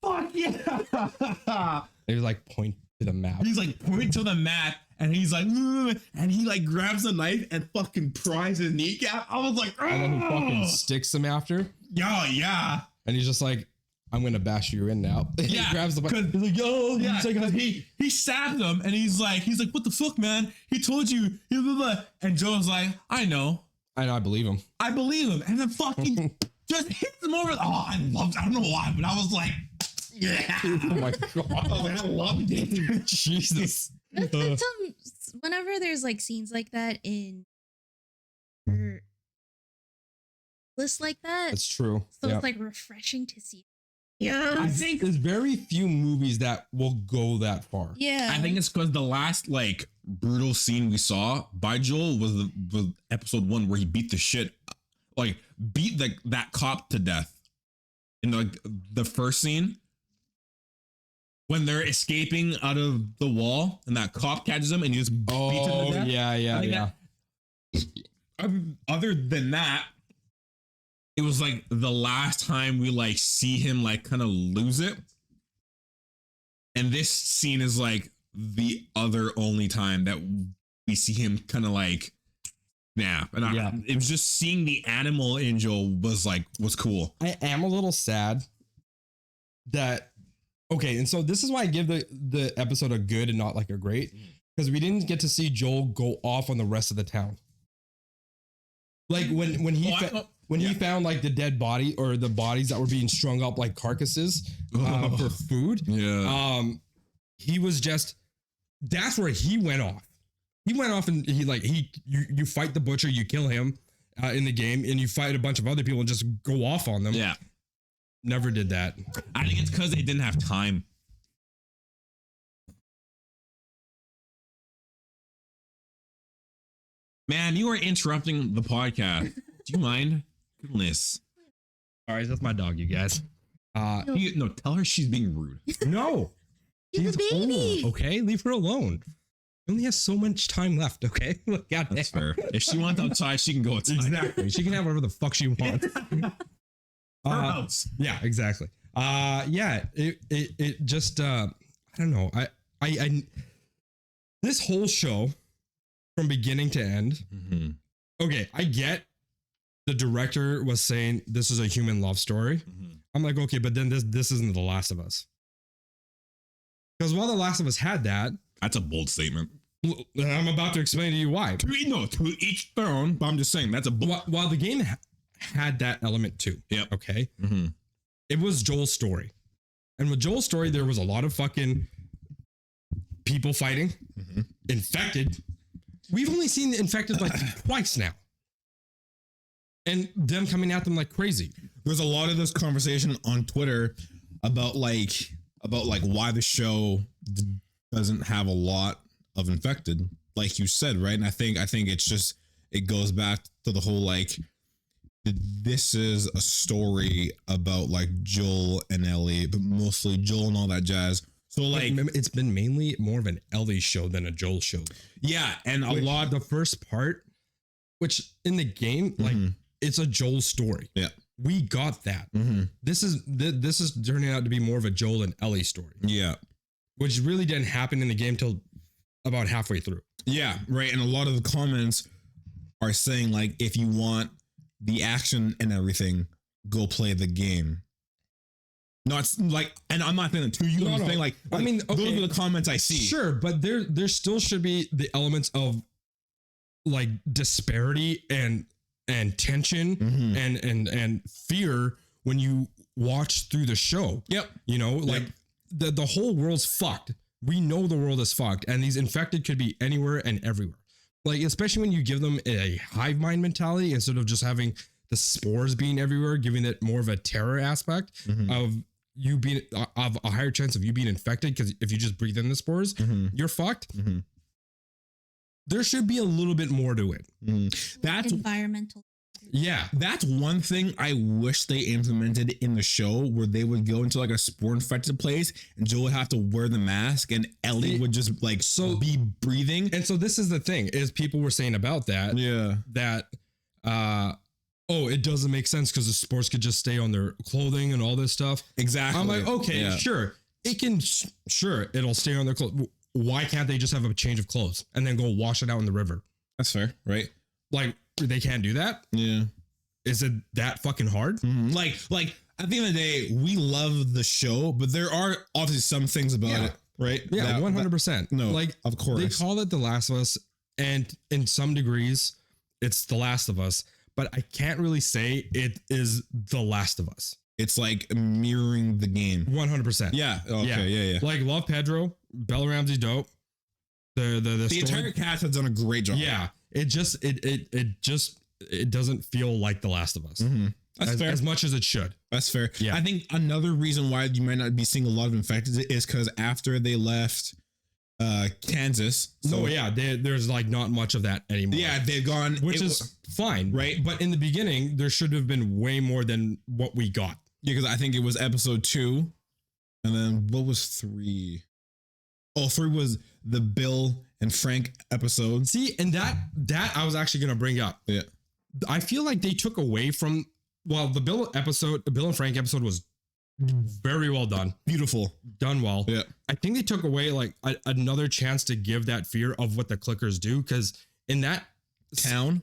fuck yeah.
He was like, point to the map.
He's like, point to the map. And he's like, ugh, and he like grabs a knife and fucking pries his kneecap. I was like, ugh.
And then he fucking sticks him after.
Yeah.
And he's just like, I'm gonna bash you in now.
Yeah,
he grabs the he's like, yo,
yeah, he stabbed him, and he's like, what the fuck, man? He told you, and Joe's like, I know,
I believe him,
and then fucking just hits him over. Oh, I don't know why, but I was like, yeah,
oh my God,
I loved it.
Jesus.
That's whenever there's like scenes like that in lists like that,
that's true.
So it's like refreshing to see.
Yeah,
I think there's very few movies that will go that far.
Yeah,
I think it's because the last like brutal scene we saw by Joel was the episode 1 where he beat the shit, like beat that cop to death in the first scene. when they're escaping out of the wall and that cop catches them and he just beats them to death.
yeah.
Other than that, it was like the last time we like see him like kind of lose it. And this scene is like the other only time that we see him kind of like snap. And it was just seeing the animal angel was cool.
I am a little sad that, okay, and so this is why I give the episode a good and not like a great, because we didn't get to see Joel go off on the rest of the town. Like when he found like the dead body or the bodies that were being strung up like carcasses for food.
Yeah.
He was just, that's where he went off. He went off and you fight the butcher, you kill him in the game, and you fight a bunch of other people and just go off on them.
Yeah.
Never did that.
I think it's because they didn't have time. Man, you are interrupting the podcast. Do you mind? Goodness.
All right, that's my dog, you guys.
No, tell her she's being rude.
No.
She's a baby.
Old, okay? Leave her alone. She only has so much time left, okay? God,
that's fair. If she wants outside, she can go outside.
Exactly. She can have whatever the fuck she wants.
Her house.
Yeah, exactly. It just I don't know. I this whole show from beginning to end.
Mm-hmm.
Okay, I get the director was saying this is a human love story.
Mm-hmm.
I'm like, okay, but then this isn't The Last of Us. Because while The Last of Us had that,
that's a bold statement.
I'm about to explain to you why.
To each their own, but I'm just saying that's a
while the game had that element too.
Yep.
Okay.
Mm-hmm.
It was Joel's story. And with Joel's story, there was a lot of fucking people fighting, infected. We've only seen the infected like twice now. And them coming at them like crazy.
There's a lot of this conversation on Twitter about why the show doesn't have a lot of infected, like you said, right? And I think it's just, it goes back to the whole like, this is a story about like Joel and Ellie, but mostly Joel and all that jazz. So like,
it's been mainly more of an Ellie show than a Joel show.
Yeah, and
the first part, which in the game, like it's a Joel story.
Yeah,
we got that. This is turning out to be more of a Joel and Ellie story.
Yeah,
which really didn't happen in the game till about halfway through.
Yeah, right. And a lot of the comments are saying like, if you want the action and everything, go play the game. No, it's like, and I'm not saying that to you. I'm saying like,
I mean, okay,
those are the comments I see.
Sure, but there still should be the elements of like disparity and tension and fear when you watch through the show.
Yep.
You know, like the whole world's fucked. We know the world is fucked, and these infected could be anywhere and everywhere. Like, especially when you give them a hive mind mentality instead of just having the spores being everywhere, giving it more of a terror aspect of you being of a higher chance of you being infected. Because if you just breathe in the spores, you're fucked. There should be a little bit more to it.
That's
environmental.
Yeah,
that's one thing I wish they implemented in the show, where they would go into like a spore infected place and Joel would have to wear the mask and Ellie would just like be breathing.
And so this is the thing is people were saying about that.
Yeah.
That it doesn't make sense because the spores could just stay on their clothing and all this stuff.
Exactly.
I'm like, okay, sure. It'll stay on their clothes. Why can't they just have a change of clothes and then go wash it out in the river?
That's fair, right?
Like, they can't do that?
Yeah.
Is it that fucking hard?
Like at the end of the day, we love the show, but there are obviously some things about it, right?
Yeah, 100%.
No,
like,
of course.
They call it The Last of Us, and in some degrees, it's The Last of Us, but I can't really say it is The Last of Us.
It's like mirroring the game.
100%.
Yeah. Okay. Yeah.
Like, love Pedro. Bella Ramsey's dope. The
entire cast has done a great job.
Yeah. It doesn't feel like The Last of Us.
That's fair.
As much as it should.
That's fair.
Yeah.
I think another reason why you might not be seeing a lot of infected is because after they left Kansas.
So there's like not much of that anymore.
Yeah, they've gone,
which is fine,
right?
But in the beginning, there should have been way more than what we got.
Yeah, because I think it was episode 2 And then what was 3? Oh, 3 was the Bill and Frank episode.
See, and that I was actually gonna bring up.
Yeah.
I feel like they took away from the Bill and Frank episode was very well done.
Beautiful.
Done well.
Yeah.
I think they took away like another chance to give that fear of what the clickers do, because in that
town,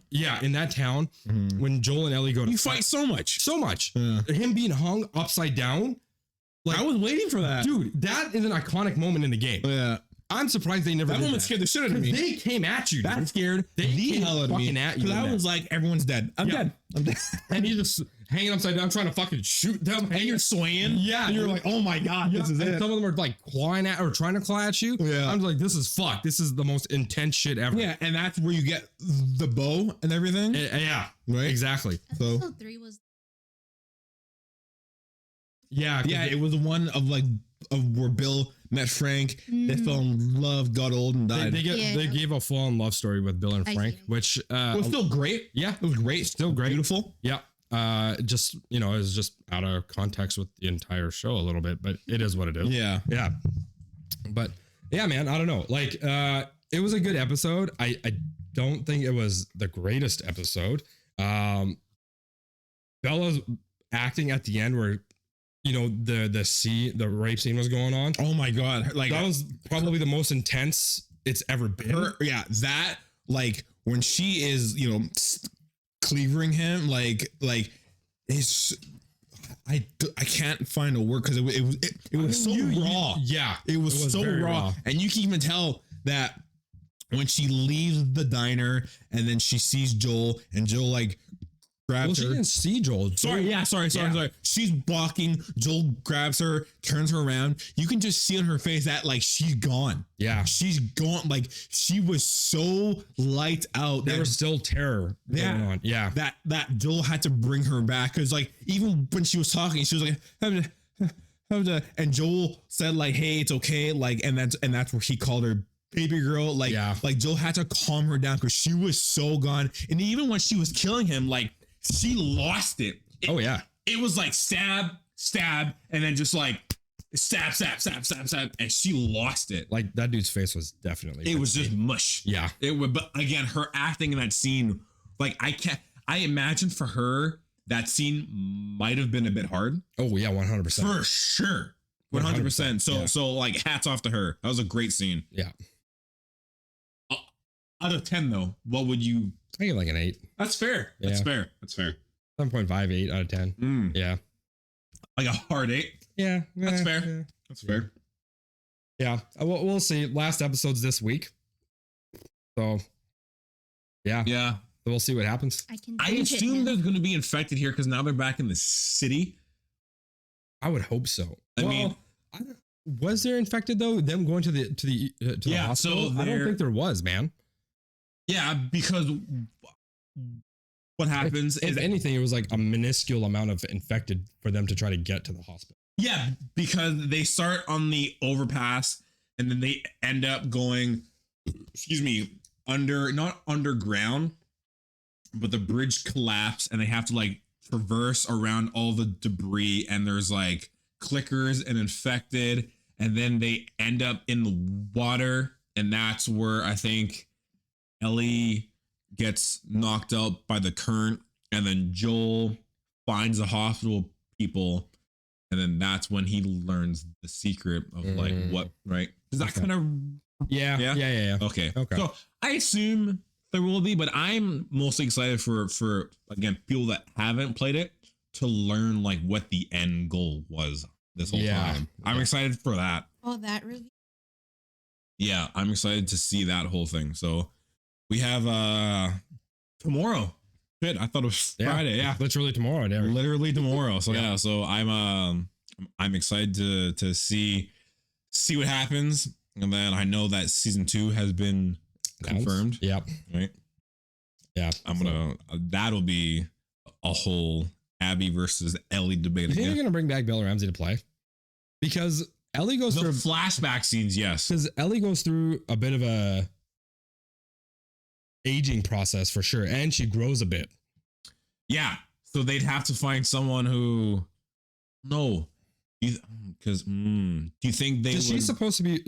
when Joel and Ellie go to
you fight so much. Yeah.
Him being hung upside down, like
I was waiting for that,
dude. That is an iconic moment in the game.
Yeah.
I'm surprised they never.
That moment scared the shit out of me.
They came at you.
That scared the hell out of me. Because I was like, everyone's dead. I'm dead.
And he's just hanging upside down, trying to fucking shoot them.
And you're swaying.
Yeah.
And you're like, oh my God, this is it.
Some of them are like clawing at or trying to claw at you.
Yeah.
I'm like, this is fucked. This is the most intense shit ever.
Yeah. And that's where you get the bow and everything.
Yeah.
Right.
Exactly.
Episode 3 was.
Yeah.
Yeah. It was one of where Bill met Frank. They fell in love, got old, and died.
They gave a full-on love story with Bill and Frank, which
it was still great.
Yeah,
it was great. Still great. Beautiful.
Yeah. Just, it was just out of context with the entire show a little bit, but it is what it is.
Yeah.
Yeah. But yeah, man, I don't know. Like, it was a good episode. I don't think it was the greatest episode. Bella's acting at the end where, the rape scene was going on.
Oh my God. Like,
that was probably the most intense it's ever been.
That, like, when she is, cleavering him, it's, I can't find a word, because it was so raw.
Yeah.
It was so raw. And you can even tell that when she leaves the diner and then she sees Joel, and Joel grabs her.
She didn't see Joel.
Sorry. She's walking. Joel grabs her, turns her around. You can just see on her face that she's gone.
Yeah.
She's gone. She was so light out.
There was still terror going on. Yeah.
That Joel had to bring her back, because even when she was talking, she was like, and Joel said hey, it's okay. And that's where he called her baby girl. Joel had to calm her down, because she was so gone. And even when she was killing him, she lost it.
Oh yeah.
It was stab, and then just stab, and she lost it.
That dude's face was definitely.
It was just mush.
Yeah.
But again, her acting in that scene, I imagine for her that scene might have been a bit hard.
Oh yeah, 100%.
For sure. 100%. So hats off to her. That was a great scene.
Yeah.
Out of 10 though, what would you?
I give an 8.
That's fair.
Yeah.
That's fair. That's fair.
7.58 out of 10. Yeah.
A hard 8.
Yeah.
That's fair.
Yeah.
That's fair.
Yeah. We'll see. Last episode's this week. So yeah.
Yeah.
So we'll see what happens.
I assume there's going to be infected here, because now they're back in the city.
I would hope so.
I mean,
was there infected though? Them going to the hospital?
So
I don't think there was, man.
Yeah, because what happens
if anything, it was a minuscule amount of infected for them to try to get to the hospital.
Yeah, because they start on the overpass and then they end up going, not underground, but the bridge collapsed and they have to traverse around all the debris, and there's clickers and infected, and then they end up in the water, and that's where I think Ellie gets knocked out by the current, and then Joel finds the hospital people, and then that's when he learns the secret of what, right? Does that kind of
yeah.
Okay. So I assume there will be, but I'm mostly excited for again, people that haven't played it to learn what the end goal was this whole time. I'm excited for that.
Oh, that review.
Yeah, I'm excited to see that whole thing. So we have tomorrow. Shit, I thought it was Friday. Yeah,
literally tomorrow, Derek.
Literally tomorrow. So yeah, so I'm excited to see what happens, and then I know that season 2 has been confirmed.
Yep.
Right.
Yeah.
That'll be a whole Abby versus Ellie debate.
You think they're gonna bring back Bella Ramsey to play? Because Ellie goes through
flashback scenes, yes.
Because Ellie goes through a bit of a aging process for sure, and she grows a bit.
Yeah. So they'd have to find someone who. No.
Because do you think they?
She's supposed to be.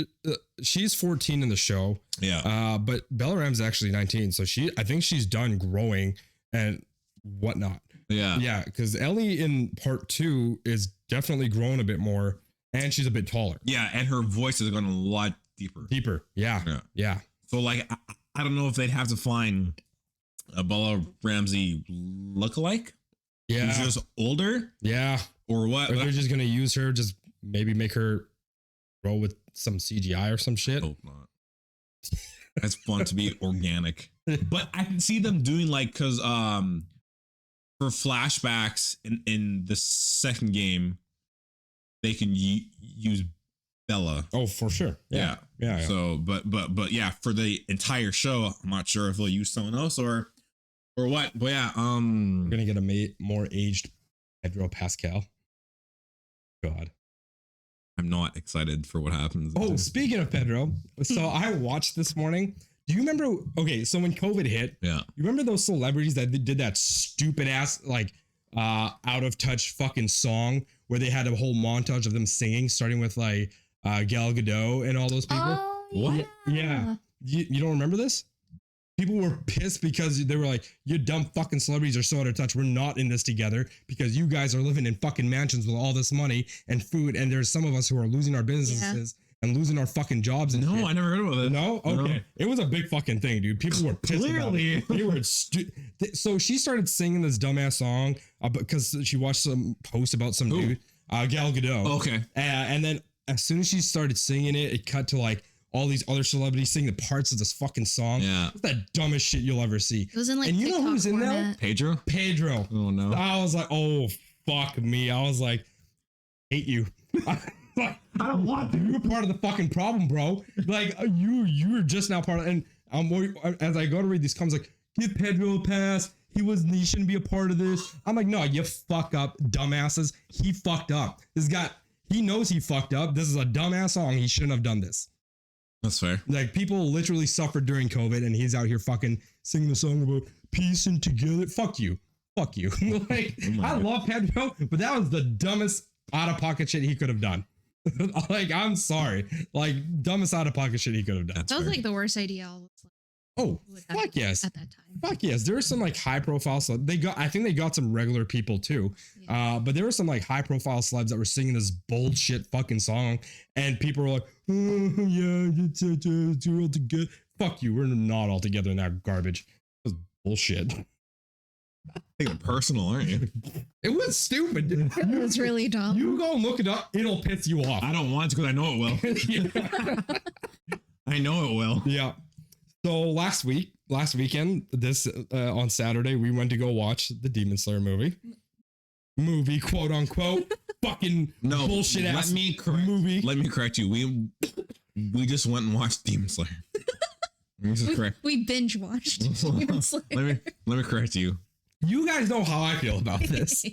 She's 14 in the show.
Yeah.
But Bella Ram's actually 19, so I think she's done growing and whatnot.
Yeah.
Yeah, because Ellie in part 2 is definitely grown a bit more, and she's a bit taller.
Yeah, and her voice has gone a lot deeper.
Deeper. Yeah. Yeah.
So like, I don't know if they'd have to find a Bella Ramsey lookalike.
Yeah.
Who's just older.
Yeah.
Or what?
Or they're just gonna use her, just maybe make her grow with some CGI or some shit.
Hope not. That's fun to be organic. But I can see them doing like, because for flashbacks in the second game, they can use Bella.
Oh, for sure.
Yeah. So, but yeah, for the entire show, I'm not sure if they'll use someone else or what. But yeah,
we're gonna get a more aged Pedro Pascal. God,
I'm not excited for what happens.
Oh, speaking of Pedro, so I watched this morning. Do you remember? Okay, so when COVID hit,
yeah,
you remember those celebrities that did that stupid ass like out of touch fucking song where they had a whole montage of them singing, starting with like Gal Gadot and all those people?
Oh,
what? Yeah. You don't remember this? People were pissed because they were like, you dumb fucking celebrities are so out of touch. We're not in this together because you guys are living in fucking mansions with all this money and food. And there's some of us who are losing our businesses and losing our fucking jobs. And
I never heard of it.
No? Okay. No. It was a big fucking thing, dude. People were pissed. Clearly. About it. They were so she started singing this dumbass song because she watched some post about some dude, Gal Gadot.
Okay.
And then as soon as she started singing it, it cut to like all these other celebrities sing the parts of this fucking song.
Yeah.
It's the dumbest shit you'll ever see.
It was in like,
and you
TikTok
know who's in there?
Pedro. Oh no.
I was like, oh fuck me. I was like, hate you. I don't want to. You're part of the fucking problem, bro. Like you're just now part of. And I'm more as I go to read these comments, like, give Pedro a pass. He shouldn't be a part of this. I'm like, no, you fuck up, dumbasses. He fucked up. He knows he fucked up. This is a dumbass song. He shouldn't have done this.
That's fair.
Like, people literally suffered during COVID and he's out here fucking singing a song about peace and together. Fuck you. Like, I love Pedro, but that was the dumbest out of pocket shit he could have done. Like, I'm sorry. Like, dumbest out of pocket shit he could have done.
That was like the worst idea.
Oh, fuck yes.
At that time.
Fuck yes. There were some like high profile celebs. I think they got some regular people too. Yeah. But there were some like high profile celebs that were singing this bullshit fucking song. And people were like, oh, yeah, you're all together. Fuck you. We're not all together in that garbage. It was bullshit.
Taking it personal, aren't you?
It was stupid. It
was really dumb.
You go and look it up. It'll piss you off.
I don't want to because I know it will. I know it will.
Yeah. So last weekend, on Saturday, we went to go watch the Demon Slayer movie, quote unquote, fucking bullshit ass movie.
Let me correct you. We just went and watched Demon Slayer.
We binge watched Demon Slayer.
Let me correct you.
You guys know how I feel about this.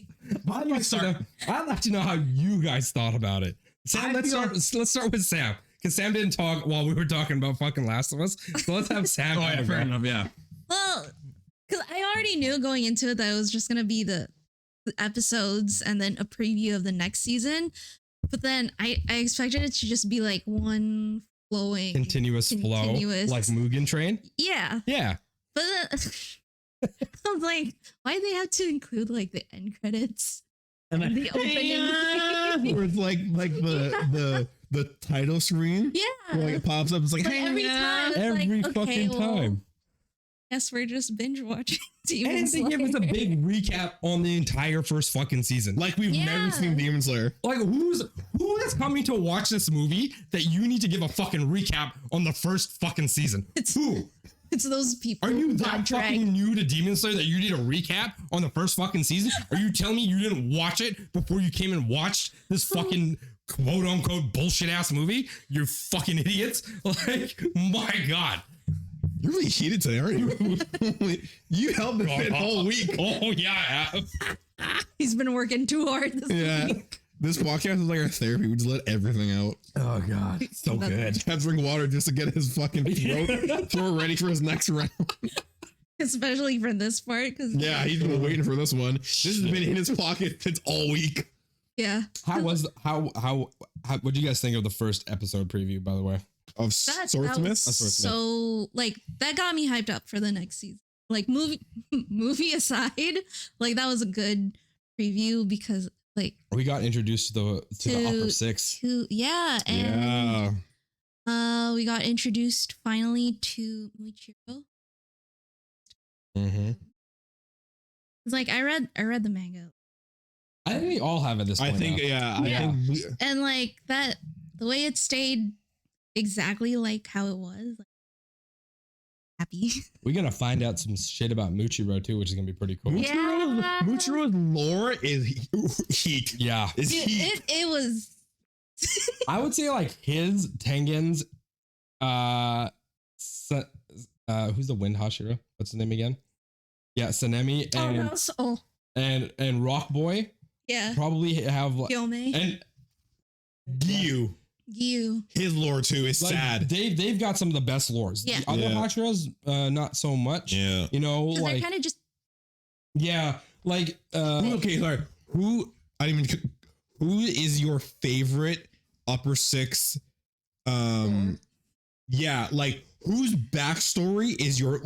I'd like to know how you guys thought about it. Sam, let's start with Sam. Because Sam didn't talk while we were talking about fucking Last of Us. So let's have Sam.
Fair enough, yeah.
Well, because I already knew going into it that it was just going to be the episodes and then a preview of the next season. But then I expected it to just be like one flowing.
Continuous flow. Like Mugen Train?
Yeah.
Yeah.
But I was like, why do they have to include like the end credits? And the opening.
Where it's like the title screen.
Yeah.
Where, like, it pops up. It's like,
every time.
Every fucking time.
Yes, we're just binge watching
Demon Slayer. And they give us a big recap on the entire first fucking season.
Like we've never seen Demon Slayer.
Like who is coming to watch this movie that you need to give a fucking recap on the first fucking season? Who?
It's those people.
Are you that fucking new to Demon Slayer that you need a recap on the first fucking season? Are you telling me you didn't watch it before you came and watched this fucking quote unquote bullshit ass movie? You fucking idiots. Like, my God.
You're really heated today, aren't you? You held it the whole week.
Oh, yeah, I have.
He's been working too hard this week.
This podcast is like our therapy. We just let everything out.
Oh, God. So good.
Have to drink water just to get his fucking throat ready for his next round.
Especially for this part.
Yeah, he's been waiting for this one. This has been in his pocket since all week.
Yeah.
How was how what do you guys think of the first episode preview, by the way?
Of
That
Swordsmith?
was so like that got me hyped up for the next season. Like movie aside, like that was a good preview because like
We got introduced to the upper six.
yeah, and we got introduced finally to Muichiro.
Mm-hmm.
It's like I read the manga.
I think we all have at this point.
I think,
now.
yeah. I
Yeah.
think
And like that, the way it stayed exactly like how it was, like, happy.
We're gonna find out some shit about Muichiro too, which is gonna be pretty cool.
Yeah.
Muchiro's lore is heat.
Yeah.
Is
Dude,
heat.
it was.
I would say like his Tengen's who's the Wind Hashira? What's his name again? Yeah, Sanemi
Oh,
and
no, so,
and Rock Boy
yeah.
probably have like
Gyome.
and
Gyu.
You.
His lore too is
like,
sad.
they've got some of the best lores.
Yeah.
The other
Yeah.
Hashiras, not so much.
Yeah.
You know,
Because they're
like
kind of just.
yeah, like
Okay, sorry. Who is your favorite upper six? Yeah, like whose backstory is your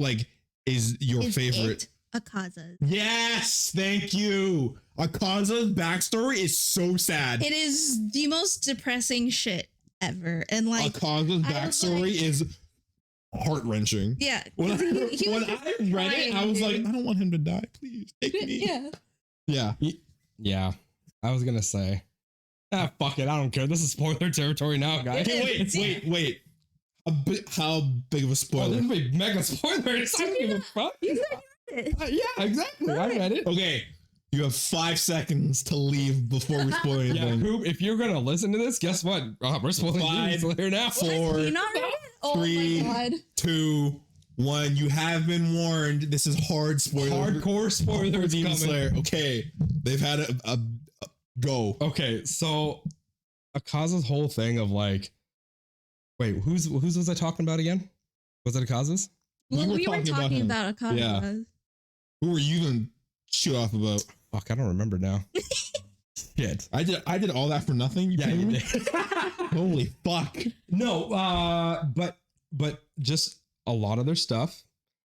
is
favorite?
It Akaza.
Yes, thank you. Akaza's backstory is so sad.
It is the most depressing shit ever. And like.
Akaza's
I was
backstory
like-
is heart wrenching.
Yeah.
When I,
'cause he
when
was
I read it, I was like,
crying,
I don't want him to die. Please take
dude.
me.
Yeah.
Yeah.
yeah. I was gonna say, fuck it, I don't care. This is spoiler territory now, guys.
It is.
Wait. How big of a
Oh,
spoiler?
this is a mega spoiler. I don't give a fuck.
You said it.
Yeah, exactly. I read it.
Okay, you have 5 seconds to leave before we spoil
Yeah,
anything.
Coop, if you're gonna listen to this, guess what? We're spoiling
Five,
Demon Slayer now.
four,
You not read it? Oh
three,
my god.
2, 1. You have been warned. This is hard spoiler.
Hardcore spoilers
Demon
coming.
Slayer. Okay, they've had a go.
Okay, so Akaza's whole thing of like, wait, whose was I talking about again? Was it Akaza's?
Well,
were
we were
talking about
talking
him.
about Akaza.
Yeah. Who were you gonna shoot off about?
Fuck, I don't remember now. Shit.
I did all that for nothing. You
Yeah,
kidding
you
me?
did.
Holy fuck!
No, but just a lot of their stuff.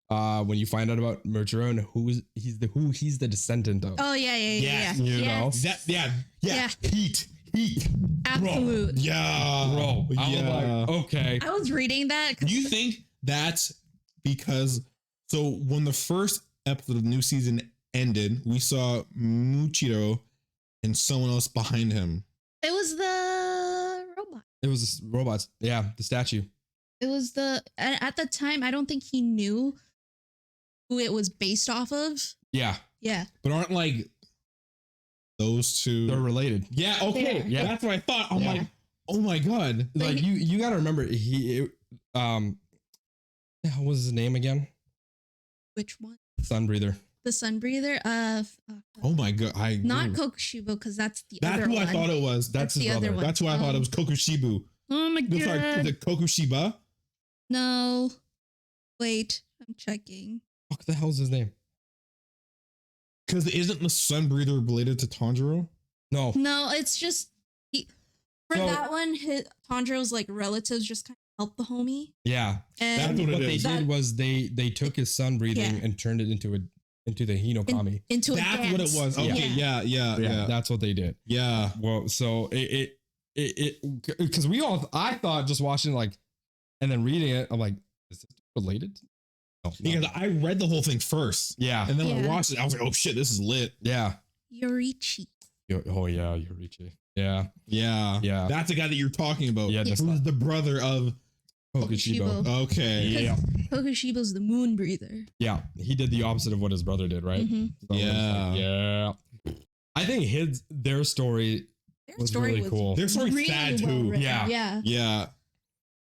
When you find out about Muichiro and who he's the descendant of.
Oh yeah.
Yes,
you know.
That yeah.
Yeah.
Heat.
Absolute.
Yeah,
Bro, I was like, okay.
I was reading that. 'cause-
You think that's because when the first episode of the new season ended, we saw Muichiro and someone else behind him.
It was the robot.
It was robots. Yeah, the statue.
It was at the time. I don't think he knew who it was based off of.
Yeah,
Yeah.
But aren't like those two?
they're related.
Yeah. Okay.
They're-
Yeah.
That's what I thought. I'm
Yeah.
like, oh my god.
Like you got to remember what was his name again?
Which one?
Sunbreather.
The sun breather.
Oh my god.
Not Kokushibo because that's the
That's
other
who
one.
I thought it was.
That's
the
his
other
brother.
one.
That's what I thought it was. Kokushibu.
Oh my
No, sorry,
god.
the Kokushiba.
No. Wait, I'm checking.
Fuck the hell's his name?
Because isn't the sun breather related to Tanjiro?
No.
No, it's just for
So-
that one. Tanjiro's like relatives just kind of helped the homie,
Yeah.
and
That's what
What
it
they
is.
did was they took his sun breathing
Yeah.
and turned it into the Hinokami.
into a
That's
dance.
what it was. Okay.
Yeah.
Yeah.
That's what they did.
Yeah.
Well, so it because I thought just watching like and then reading it, I'm like, is this related? No,
Because I read the whole thing first,
yeah,
and then when I
Yeah.
watched it, I was like, oh shit, this is lit.
yeah.
Yorichi.
Oh yeah, Yorichi. Yeah,
Yeah.
Yeah.
That's the guy that you're talking about.
Yeah, that's
Who's the brother of?
Kokushibo.
Okay.
Yeah,
Kokushibo's the moon breather.
yeah. He did the opposite of what his brother did, right?
Mhm.
So it's like, yeah. I think their story
Their
was
story
really
was
cool
Their story's
really
sad
well
too.
written.
Yeah.
Yeah.
Yeah.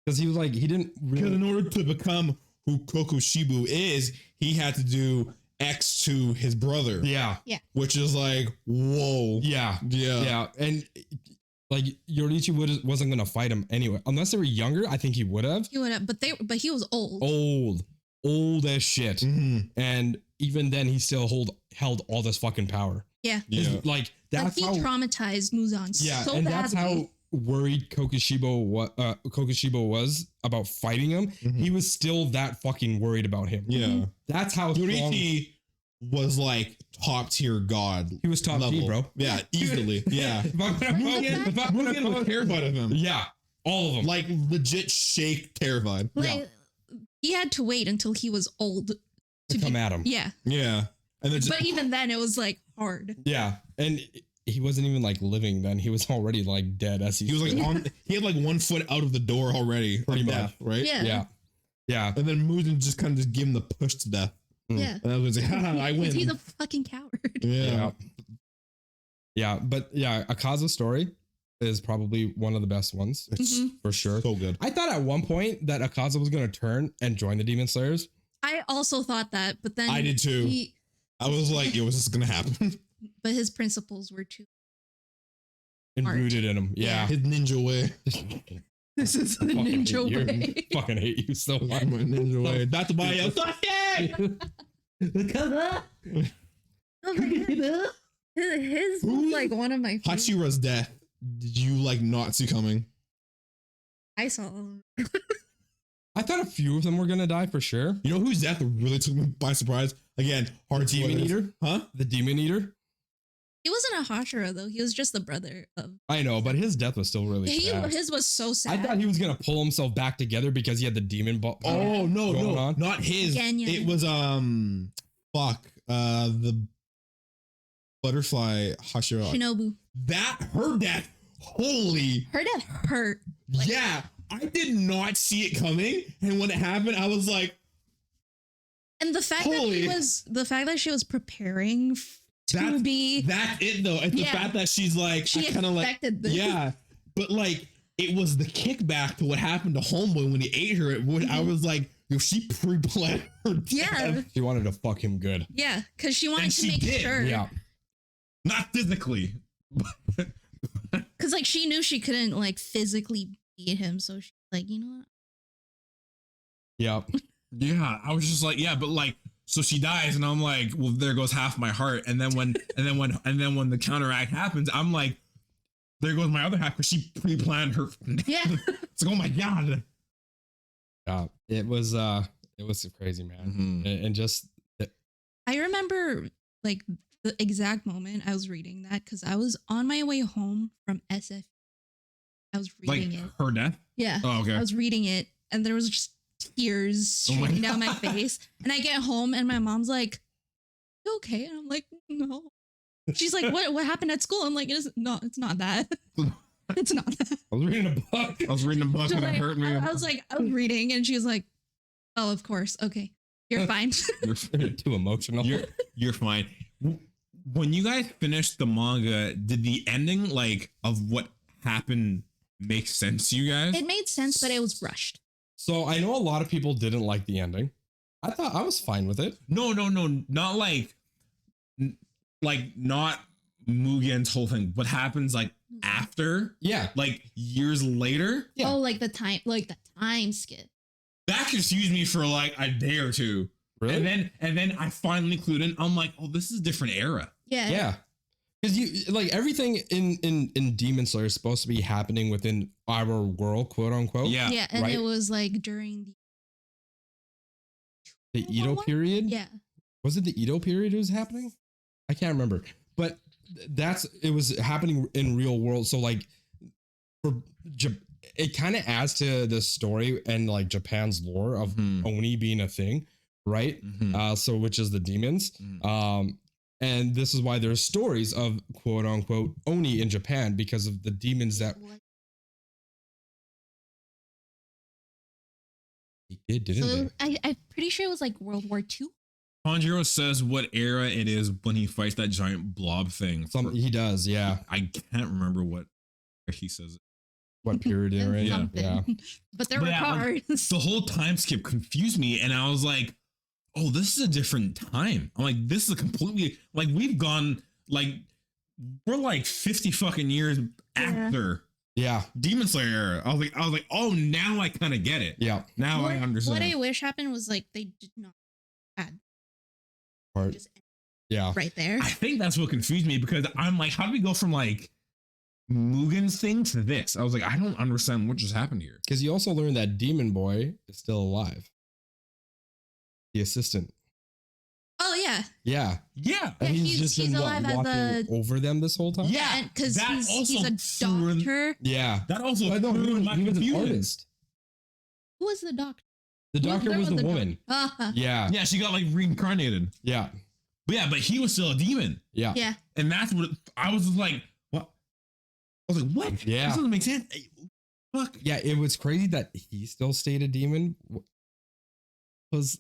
because he was like he didn't
Because
really.
in order to become who Kokushibu is, he had to do X to his brother.
Yeah,
Which is like, whoa.
yeah,
Yeah.
yeah, and like Yorichi wasn't gonna fight him anyway, unless they were younger. I think he would have.
He went up, but he was old.
Old as shit.
Mhm.
And even then, he still held all this fucking power.
Yeah.
Yeah.
Like that's
he
how
traumatized Muzan so
and
badly.
that's how worried Kokushibo was about fighting him.
Mhm.
He was still that fucking worried about him.
Yeah.
That's how strong
Yorichi was like top tier god.
he was top
level.
G, bro.
Yeah, easily. Yeah. Mugen was terrified of him.
Yeah, all of them.
Like legit shake terrified.
Like, he had to wait until he was old
to come at him.
Yeah.
Yeah. And then
But even then, it was like hard.
Yeah, and he wasn't even like living then. He was already like dead as
he was like he had like 1 foot out of the door already.
Pretty
of
much.
death, right?
Yeah.
Yeah.
And then Mugen just kind of just give him the push to death.
Yeah.
And I was like, haha, I win.
He's a fucking coward.
Yeah.
But Akaza's story is probably one of the best ones
It's
Mhm.
for sure.
so good.
I thought at one point that Akaza was going to turn and join the Demon Slayers.
I also thought that, but then
I did too. I was like, yo, is this gonna happen?
But his principles were too.
And
Art.
rooted in him. Yeah.
His ninja way.
This is the
Fucking
ninja
hate you.
way.
Fucking hate you so much.
My ninja way. That's why I'm
His was like one of my favorites.
Hachira's death. Did you like not see coming?
I saw.
I thought a few of them were going to die for sure.
You know whose death really took me by surprise? Again, hard
Demon
spoilers.
Eater?
Huh?
The Demon Eater?
He wasn't a Hashira though. He was just the brother of.
I know, but his death was still really sad.
His was so sad.
I thought he was going to pull himself back together because he had the demon ball.
Oh no,
Going
no,
on?
not his.
Genya.
It was the butterfly Hashira.
Shinobu.
That her death. Holy
Her death hurt. Like-
yeah, I did not see it coming, and when it happened, I was like,
And the fact
Holy-
that she was preparing to
That's-
be.
"That's it, though." It's the
Yeah.
fact that she's like,
She
I kind of like,
expected this.
yeah, but like it was the kickback to what happened to Homeboy when he ate her. I was like, yo, she pre-planned her death.
Yeah.
She wanted to fuck him good.
Yeah, because she wanted
And
to
she
make
did.
sure.
Yeah.
Not physically.
Because like she knew she couldn't like physically beat him, so she's like, you know what?
Yeah.
Yeah, I was just like, yeah, but like, so she dies, and I'm like, well, there goes half my heart. And then when the counteract happens, I'm like, there goes my other half because she pre-planned her.
Yeah.
It's like, oh my god.
Yeah. It was crazy, man.
Mhm.
And just
I remember like the exact moment I was reading that because I was on my way home from SF. I was
Like
reading it.
her death.
Yeah.
Oh, okay.
I was reading it and there was just tears
Oh my
streaming down my
God.
face. And I get home and my mom's like, "You okay?" And I'm like, "No." She's like, what happened at school? I'm like, it's not that. It's not that.
I was reading a book.
I was reading a book
She's
and it
like-
hurt me.
I was like, I was reading and she was like, "Oh, of course. Okay. You're fine."
You're,
Too emotional.
you're fine. When you guys finished the manga, did the ending like of what happened make sense to you guys?
It made sense, but it was rushed.
So I know a lot of people didn't like the ending. I thought I was fine with it.
No, not like not Mugen's whole thing. What happens like after,
Yeah.
like years later?
Yeah.
Oh, like the time skip.
That confused me for like a day or two.
Really?
And then I finally clued in. I'm like, oh, this is a different era.
Yeah.
Yeah. Because you like everything in Demon Slayer is supposed to be happening within our world, quote unquote.
Yeah.
Yeah. And
right.
it was like during
The Edo period.
yeah.
Was it the Edo period it was happening? I can't remember. But it was happening in real world. So like it kind of adds to the story and like Japan's lore of Oni being a thing, right? So which is the demons. And this is why there's stories of quote unquote Oni in Japan because of the demons that they did, didn't
So
they?
I'm pretty sure it was like World War II.
Tanjiro says what era it is when he fights that giant blob thing.
He does, yeah.
I can't remember what he says it.
What period they're in? Yeah.
Something. But there were
Yeah, like,
cars.
The whole time skip confused me, and I was like, oh, this is a different time. I'm like, this is a completely like we've gone like we're like 50 fucking years after
Yeah.
Demon Slayer era. I was like, oh, now I kind of get it.
Yeah.
Now I
What
understand.
I wish happened was like they did not add.
Part.
Just
Yeah.
right there.
I think that's what confused me because I'm like, how do we go from like Mugen's thing to this? I was like, I don't understand what just happened here.
Because you also learned that Demon Boy is still alive. The assistant.
Oh yeah,
Yeah.
Yeah.
And
Yeah,
he's just
he's
been
alive as
watching over them this whole time.
Yeah.
because
that
he's
also
a
threw-
doctor.
Yeah.
That also
I know,
threw my
he was an
confusion.
artist.
Who was the doctor?
The doctor was the
doc-
woman. Yeah.
Yeah, she got like reincarnated.
Yeah.
But he was still a demon.
Yeah.
Yeah.
And that's what I was just like, what? I was like, what?
Yeah.
This doesn't make sense. Hey, fuck.
Yeah. It was crazy that he still stayed a demon. Was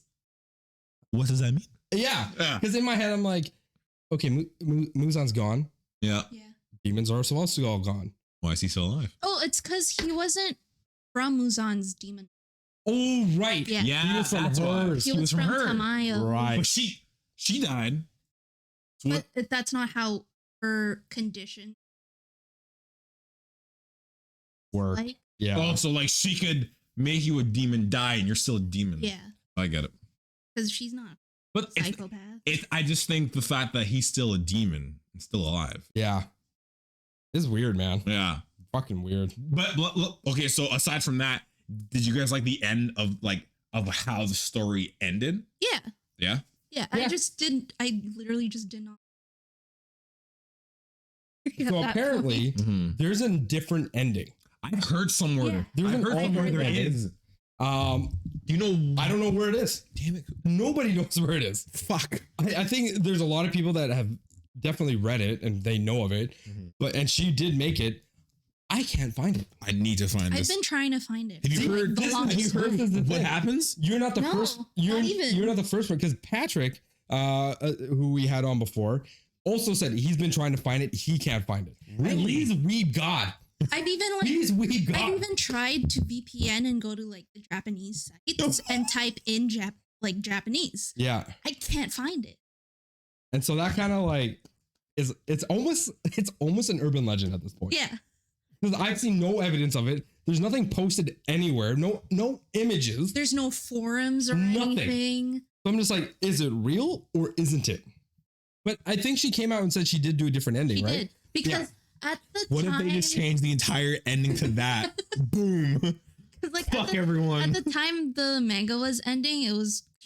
What does that mean?
yeah.
Yeah.
Because in my head, I'm like, okay, Muzan's gone.
Yeah.
Yeah.
Demons are supposed to all gone.
Why is he still alive?
Oh, it's because he wasn't from Muzan's demon.
Oh, right.
Yeah.
Yeah,
He was from
that's why.
hers.
He was from Tamayo.
Right.
But she died. So what?
But that's not how her condition
Work.
like.
Yeah.
Oh, so like she could make you a demon die and you're still a demon.
Yeah,
I get it.
because she's not
But
a psychopath.
I just think the fact that he's still a demon and still alive.
Yeah. This is weird, man.
Yeah.
Fucking weird.
But look, okay, so aside from that, did you guys like the end of how the story ended?
Yeah.
Yeah.
Yeah.
Yeah.
I literally just did not. At
So
that
apparently,
point.
there's a different ending.
I've heard somewhere.
Yeah.
There's
I've
an
heard somewhere
alternate
there
ending.
is.
Do you know? I don't know where it is.
Damn it.
Nobody knows where it is.
Fuck.
I think there's a lot of people that have definitely read it and they know of it, and she did make it. I can't find it.
I need to find
I've
this.
been trying to find it.
Have you
for,
heard
like, the
this? Have
longest
you heard
time.
This is the
what
thing.
happens?
You're not the
No,
first.
not
You're
even.
not the first one because Patrick, who we had on before, also said he's been trying to find it. He can't find it.
Really?
And he's weeb god.
I've even
He's weeb god.
I've even tried to VPN and go to like the Japanese sites and type in Japanese.
Yeah.
I can't find it.
And so that kind of like it's almost an urban legend at this point.
Yeah.
Because I've seen no evidence of it. There's nothing posted anywhere. No images.
There's no forums or
Nothing.
anything.
So I'm just like, is it real or isn't it? But I think she came out and said she did do a different ending,
She
right?
did. Because at the
What
time,
if they just changed the entire ending to that? Boom.
'cause, like,
Fuck
at
everyone.
the time the manga was ending,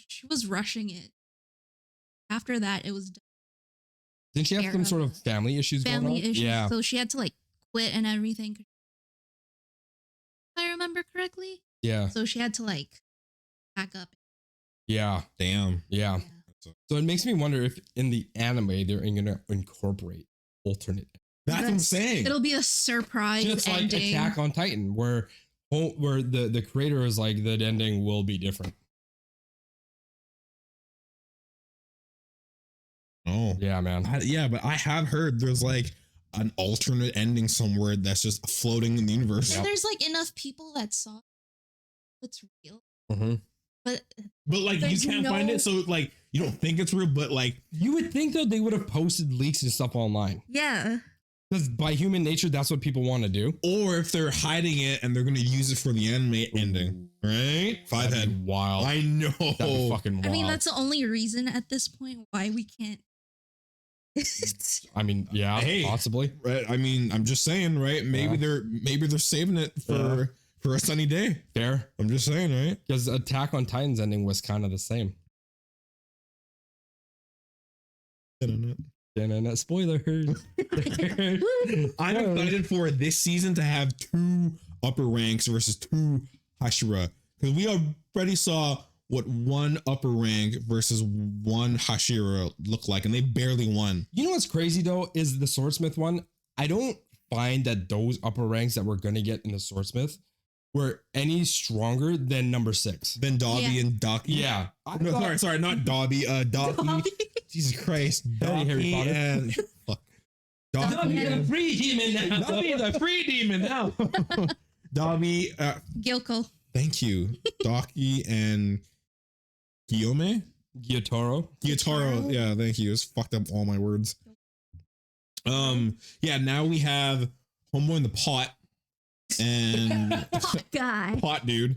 she was rushing it. After that, it was
Didn't she have some
Era.
sort of family issues going
family
on?
issues.
Yeah.
So she had to like quit and everything. If I remember correctly.
Yeah.
So she had to like pack up.
Yeah.
Damn.
Yeah. So it makes me wonder if in the anime they're going to incorporate alternate.
That's insane.
It'll be a surprise
Just like
ending.
Attack on Titan, where the creator is like, the ending will be different.
Oh.
Yeah, man.
Yeah, but I have heard there's like an alternate ending somewhere that's just floating in the universe.
And there's like enough people that saw it's real.
Mm-hmm.
But
But you
there's
can't find
no-
it, so like you don't think it's real, but like
You would think though they would have posted leaks and stuff online,
yeah.
because by human nature, that's what people want to do.
or if they're hiding it and they're gonna use it for the anime ending, right? Five
That'd
head.
be wild.
I know.
That'd be fucking wild.
I mean, that's the only reason at this point why we can't.
Yeah,
Hey.
possibly.
Right. I mean, I'm just saying, right? Maybe they're saving it for a sunny day.
Fair.
I'm just saying, right?
Because Attack on Titan's ending was kind of the same. Spoiler.
I'm excited for this season to have two upper ranks versus two Hashira, because we already saw what one upper rank versus one Hashira look like, and they barely won.
You know what's crazy though is the Swordsmith one. I don't find that those upper ranks that we're gonna get in the Swordsmith were any stronger than number 6.
Then Dobby
Yeah.
and Docky.
Yeah.
No, sorry, not Dobby. Docky. Jesus Christ.
Hey, Harry
Docky
Potter.
and fuck. Docky and
free demon now.
Dobby the free demon now. Dobby.
Gyoko.
Thank you. Docky and Guillaume.
Gyotaro.
Gyotaro. Yeah, thank you. It's fucked up all my words. Yeah, now we have Homeboy in the Pot and
Hot guy.
Pot Dude.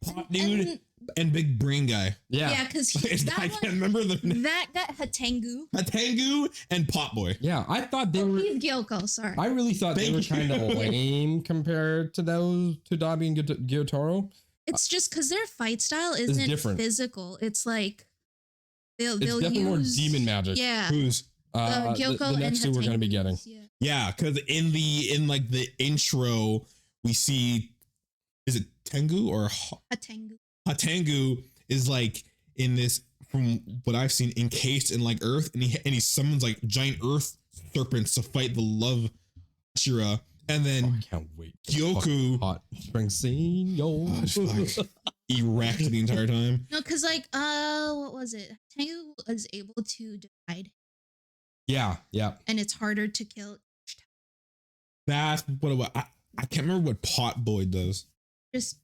Pot Dude.
and big brain guy.
Yeah, because
I can't remember the name.
that got Hatengu.
Hatengu and Potboy.
Yeah, I thought they were.
He's Gyoko, sorry.
I really thought they were kind of lame compared to those to Dabi and Gyotaro.
It's just because their fight style isn't
different.
Physical. It's like they'll
definitely more demon magic.
Yeah.
Who's
Gyoko
the next two we're going to be getting.
Yeah.
because in the intro we see, is it Tengu or
Hatengu.
Hatengu is like in this, from what I've seen, encased in like earth, and he summons like giant earth serpents to fight the love Hashira, and then
I can't wait.
Gyoku
Hot spring scene, yo.
erect the entire time.
No, because like what was it? Hatengu was able to divide,
Yeah.
and it's harder to kill.
That's what I can't remember what Potboy does.
Just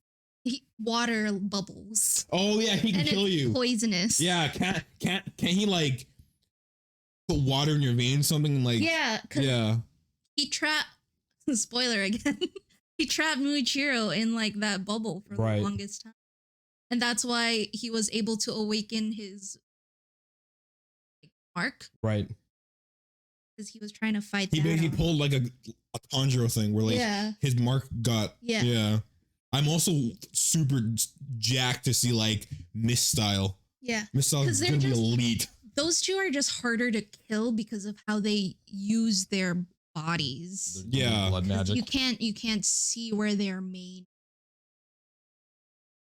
water bubbles.
Oh yeah, he can
And
kill
it's
you.
poisonous.
Yeah, can he like put water in your veins, something like?
Yeah. 'Cause
Yeah.
he trapped. Spoiler again. He trapped Muichiro in like that bubble for
Right.
the longest time, and that's why he was able to awaken his mark,
Right.
because he was trying to fight.
He basically
Thanos.
pulled like a Tanjiro thing where like
Yeah.
his mark got.
Yeah.
Yeah. I'm also super jacked to see like Mist Style.
Yeah.
Mist Style
'Cause
is
they're
gonna be
just-
elite.
Those two are just harder to kill because of how they use their bodies.
Yeah.
Blood
'Cause
magic.
You can't see where they're made.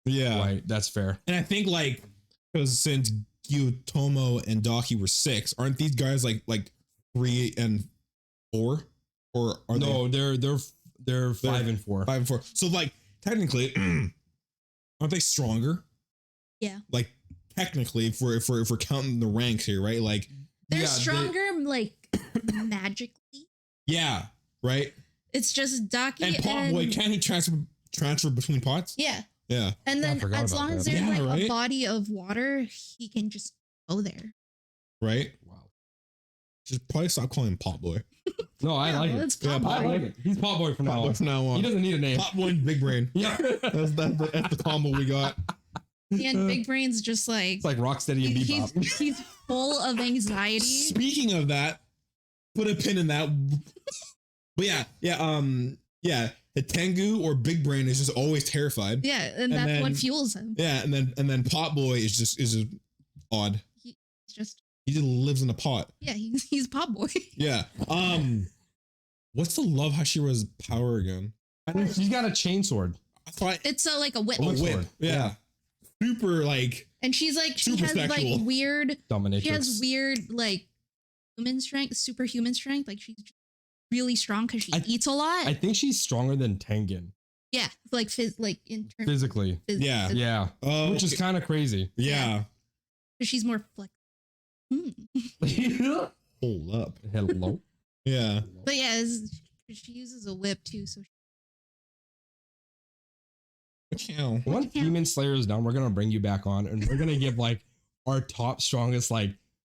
Yeah.
Right. That's fair.
And I think like, because since Gyutomo and Daki were 6, aren't these guys like 3 and 4? Or are
No, they're 5 and 4.
5 and 4? So like technically, aren't they stronger?
Yeah.
Like technically, if we're counting the ranks here, right? Like,
They're
Yeah,
stronger, like magically.
yeah, right.
It's just Daki
And Potboy, can he transfer between pots?
Yeah.
Yeah.
And then
forgot
as
about
long as
that.
there's
Yeah,
like
right?
a body of water, he can just go there.
Right.
Wow.
Just probably stop calling him Potboy.
No, I
Yeah,
like
well,
it.
it's
Yeah,
Potboy.
I like it. He's Potboy from now on.
Potboy from now on.
He doesn't need a name.
Potboy and Big Brain.
Yeah.
That's the combo we got.
And Big Brain's just like,
It's like Rocksteady and Bebop.
he's full of anxiety.
Speaking of that, put a pin in that. But yeah. The Tengu or Big Brain is just always terrified.
Yeah, and that's
then-
what fuels him.
Yeah, and then Potboy is just odd.
It's just
He just lives in a pot.
yeah, he's Potboy.
Yeah. What's the Love Hashira's power again?
He's got a chainsword.
I thought
It's like a whip.
a
whip
whip.
sword.
Yeah. Super like
And she's like she
Super
has
sexual.
like weird
Dominatrix.
she has weird like human strength, superhuman strength. Like she's really strong because she eats a lot.
I think she's stronger than Tengen
yeah, like like in terms
physically.
Yeah.
Yeah.
oh,
Which is kind of crazy.
yeah.
she's more
Hold up.
Hello.
Yeah.
But yeah, she uses a whip too. So
Wow.
Once Demon Slayer is done, we're gonna bring you back on, and we're gonna give like our top strongest like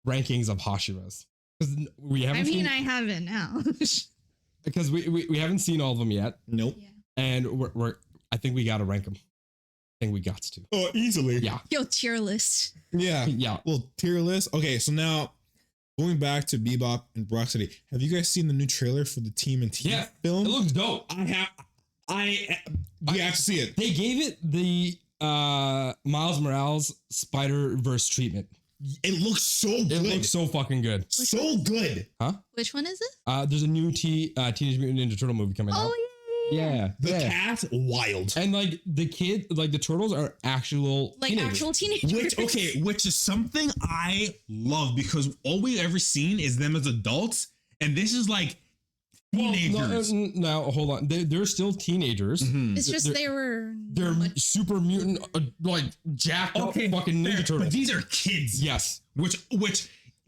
rankings of Hashiras, because we haven't.
I haven't now.
Because we haven't seen all of them yet,
Nope.
Yeah.
and we're I think we gotta rank them. I think we got to.
Oh, easily.
Yeah.
Yo, tier list.
Yeah.
Yeah.
Well, tier list. Okay, so now going back to Bebop and Rocksteady, have you guys seen the new trailer for the Team and Team
Yeah.
film?
It looks dope.
We have to see it.
They gave it the Miles Morales Spider-Verse treatment.
It looks so good.
It looks so fucking good.
so good.
Which one is it?
There's a new Teenage Mutant Ninja Turtle movie coming out.
Oh
Yeah.
The
yeah.
cat, wild.
And like the turtles are actual
like
teenagers.
actual teenagers.
Which is something I love, because all we've ever seen is them as adults, and this is like teenagers.
No, hold on. They're still teenagers.
Mhm.
It's just
They're
they're
super mutant, like jacked up fucking Ninja
fair,
Turtles.
but these are kids.
Yes.
Which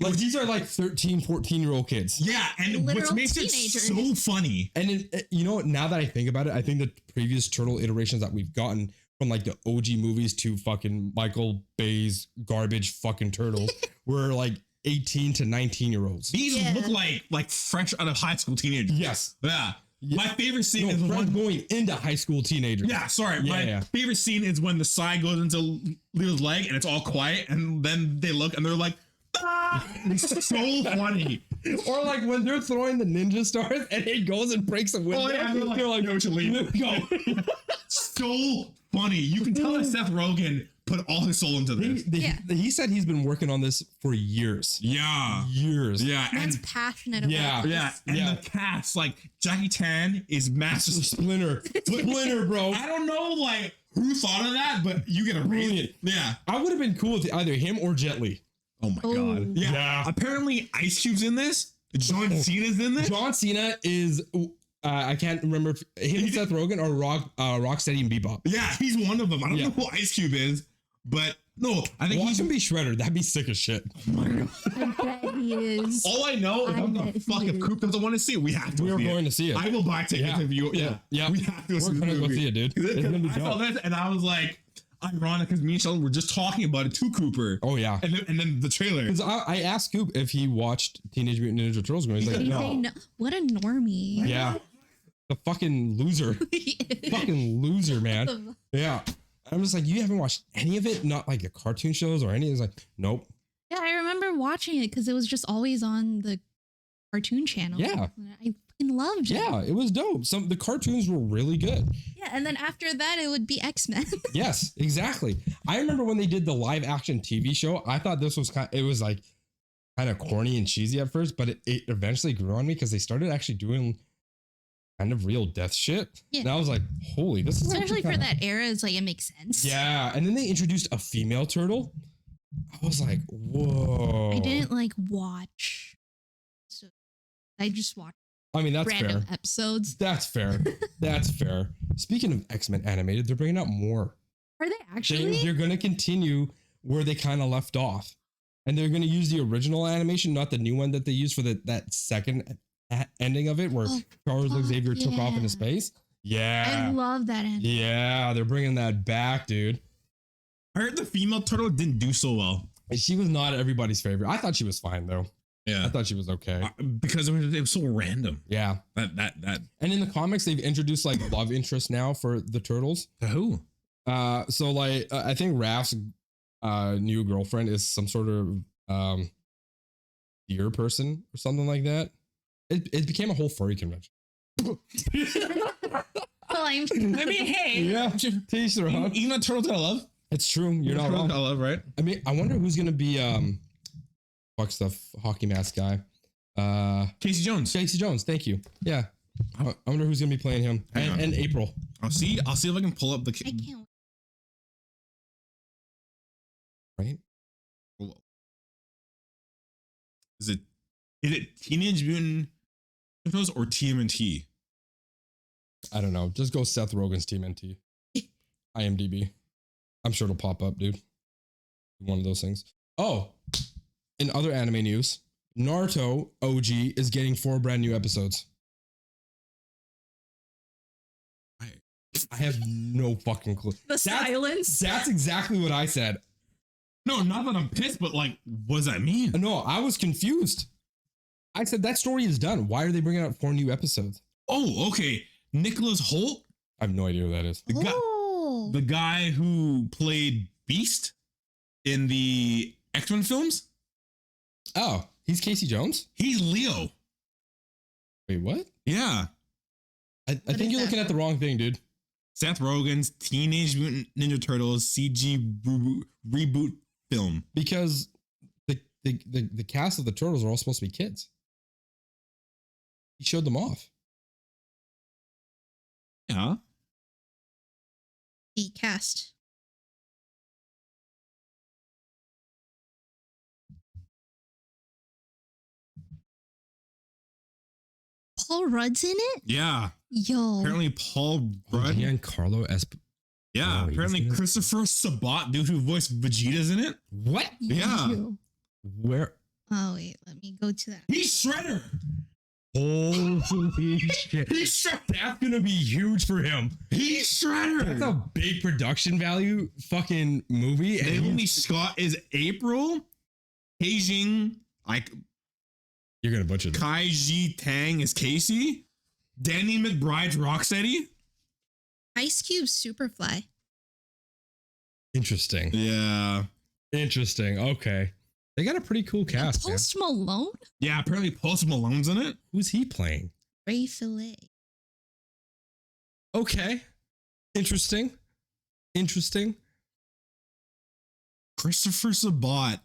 Like these are like 13, 14-year-old kids.
yeah, and what
Literal
makes
teenagers.
it so funny.
And you know what? Now that I think about it, I think the previous turtle iterations that we've gotten, from like the OG movies to fucking Michael Bay's garbage fucking turtles, were like 18 to 19-year-olds.
These
Yeah.
look like fresh out of high school teenagers.
Yes.
Yeah. My favorite scene is the
Fred's
one
going into high school teenagers.
Yeah, sorry.
Yeah,
My
yeah.
favorite scene is when the Psy goes into Leo's leg and it's all quiet, and then they look and they're like, ah! It's so funny.
Or like when they're throwing the ninja stars and it goes and breaks a window.
Oh yeah, they're like, no, to leave.
Go.
So funny. You can tell that Seth Rogen put all his soul into this.
He said he's been working on this for years.
Yeah.
Yeah.
Man's passionate about
Yeah.
this.
Yeah, and the cast, like Jackie Chan is massive.
Splinter, bro.
I don't know, like who thought of that, but you get a
Brilliant.
Yeah.
I would have been cool with either him or Jet Li.
Oh my
Oh.
god. Yeah.
Yeah.
Apparently, Ice Cube's in this. John Cena's in this.
John Cena is, I can't remember if him and Seth Rogen are Rocksteady and Bebop.
Yeah, he's one of them. I don't know who Ice Cube is, but no, I think
Watch
he's.
him be Shredder. That'd be sick as shit.
I bet he is.
All I know is
I
I'm
bet
the fuck
he
if
is.
Coop doesn't want to see it, we have to.
We are
see
going
it.
to see it.
I will buy tickets if you. Yeah,
Yeah.
we have to.
We're
see the
gonna go
movie.
see it, dude. It's gonna be
I saw
dope.
this and I was like, ironic because me and Sheldon were just talking about it to Cooper.
Oh yeah.
And then the trailer.
Because I asked Coop if he watched Teenage Mutant Ninja Turtles. And he's
Did
like,
he
no.
say no? What a normie.
Yeah. The fucking loser. Fucking loser, man. Yeah. I'm just like, you haven't watched any of it? Not like the cartoon shows or any? It's like, nope.
Yeah, I remember watching it because it was just always on the cartoon channel.
Yeah.
I fucking loved it.
Yeah, it was dope. The cartoons were really good.
Yeah, and then after that, it would be X-Men.
Yes, exactly. I remember when they did the live action TV show, I thought this was it was like kind of corny and cheesy at first, but it eventually grew on me because they started actually doing kind of real death shit.
Yeah.
And I was like, holy, this is
Especially
actually
for
kinda-
that era, it's like, it makes sense.
Yeah. And then they introduced a female turtle. I was like, whoa.
I didn't like watch. So I just watched
I mean, that's
random
fair.
episodes.
That's fair. That's fair. Speaking of X-Men animated, they're bringing out more.
Are they actually?
They're going to continue where they kind of left off. And they're going to use the original animation, not the new one that they used for that second ending of it where Charles
fuck
Xavier took off into
yeah.
space. Yeah.
I love that anime.
Yeah, they're bringing that back, dude.
I heard the female turtle didn't do so well.
She was not everybody's favorite. I thought she was fine though. I
Yeah,
thought she was okay.
because it was so random.
Yeah.
That
And in the comics, they've introduced like love interest now for the turtles.
who?
So like I think Raph's new girlfriend is some sort of deer person or something like that. It became a whole furry convention.
I
mean, hey,
Yeah, teach their own.
even the turtles that I love.
It's true. You're not wrong.
I love, right?
I mean, I wonder who's gonna be fuck stuff hockey mask guy.
Casey Jones.
Casey Jones. Thank you. Yeah. I wonder who's gonna be playing him.
Hang on.
And April.
I'll see if I can pull up the.
can't wait.
Right.
Is it Teenage Mutant Ninja Turtles or TMNT?
I don't know. Just go Seth Rogen's TMNT. IMDb. I'm sure it'll pop up, dude. One of those things. Oh, in other anime news, Naruto OG is getting 4 brand new episodes. I have no fucking clue.
The silence.
That's exactly what I said.
No, not that I'm pissed, but like, what does that mean?
No, I was confused. I said that story is done. Why are they bringing out 4 new episodes?
Oh, okay. Nicholas Holt,
I have no idea who that is.
Oh.
the guy who played Beast in the X-Men films,
Oh, he's Casey Jones?
he's Leo.
Wait, what?
Yeah.
I think
is
you're
that
looking at the wrong thing, dude.
Seth Rogen's Teenage Mutant Ninja Turtles CG reboot film.
Because the cast of the Turtles are all supposed to be kids. He showed them off.
Yeah.
The cast. Paul Rudd's in it?
Yeah.
Yo.
Apparently Paul Rudd.
Giancarlo
Yeah.
Oh, he's
apparently
in it?
Christopher Sabat, dude who voiced Vegeta's in it.
What?
Yeah.
Yo.
Where?
Oh, wait. Let me go to that.
He's Shredder.
Holy shit.
He's Shredder.
That's gonna be huge for him.
He's Shredder.
That's a big production value fucking movie. And
Naomi Scott is April. Beijing, like
you're gonna butcher that.
Kai Ji Tang is Casey. Danny McBride's Rocksteady.
Ice Cube's Superfly.
Interesting.
Yeah.
Interesting. Okay. They got a pretty cool cast.
Post Malone?
Yeah, apparently Post Malone's in it.
Who's he playing?
Ray Fillet.
Okay. Interesting.
Christopher Sabat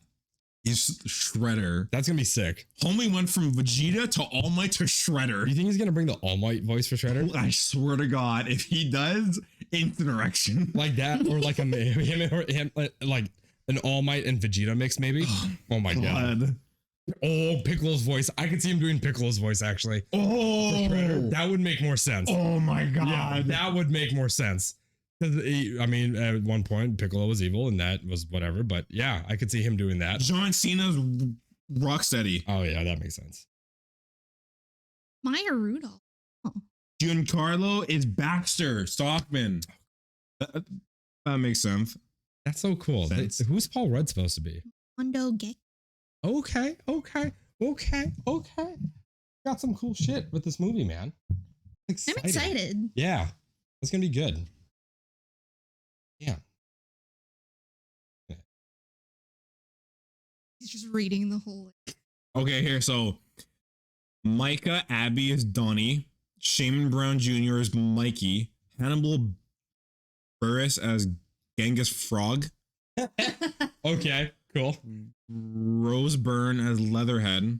is Shredder.
That's gonna be sick.
Homie went from Vegeta to All Might to Shredder.
You think he's gonna bring the All Might voice for Shredder?
I swear to God, if he does, instant erection.
Like that, or like him like an All Might and Vegeta mix, maybe? Oh my God. Oh, Piccolo's voice. I could see him doing Piccolo's voice, actually.
Oh,
Shredder. That would make more sense.
Oh my God.
Yeah, that would make more sense. I mean, at one point, Piccolo was evil and that was whatever, but yeah, I could see him doing that.
John Cena's Rocksteady.
Oh yeah, that makes sense.
Maya Rudolph. Oh.
Giancarlo is Baxter Stockman. That makes sense.
That's so cool. Who's Paul Rudd supposed to be?
Mondo Gek.
Okay. Got some cool shit with this movie, man.
I'm excited.
Yeah, it's gonna be good. Yeah.
He's just reading the whole.
Okay, here. So Micah Abbey is Donnie. Shaman Brown Jr. is Mikey. Hannibal Burris as Genghis Frog.
Okay, cool.
Rose Byrne as Leatherhead.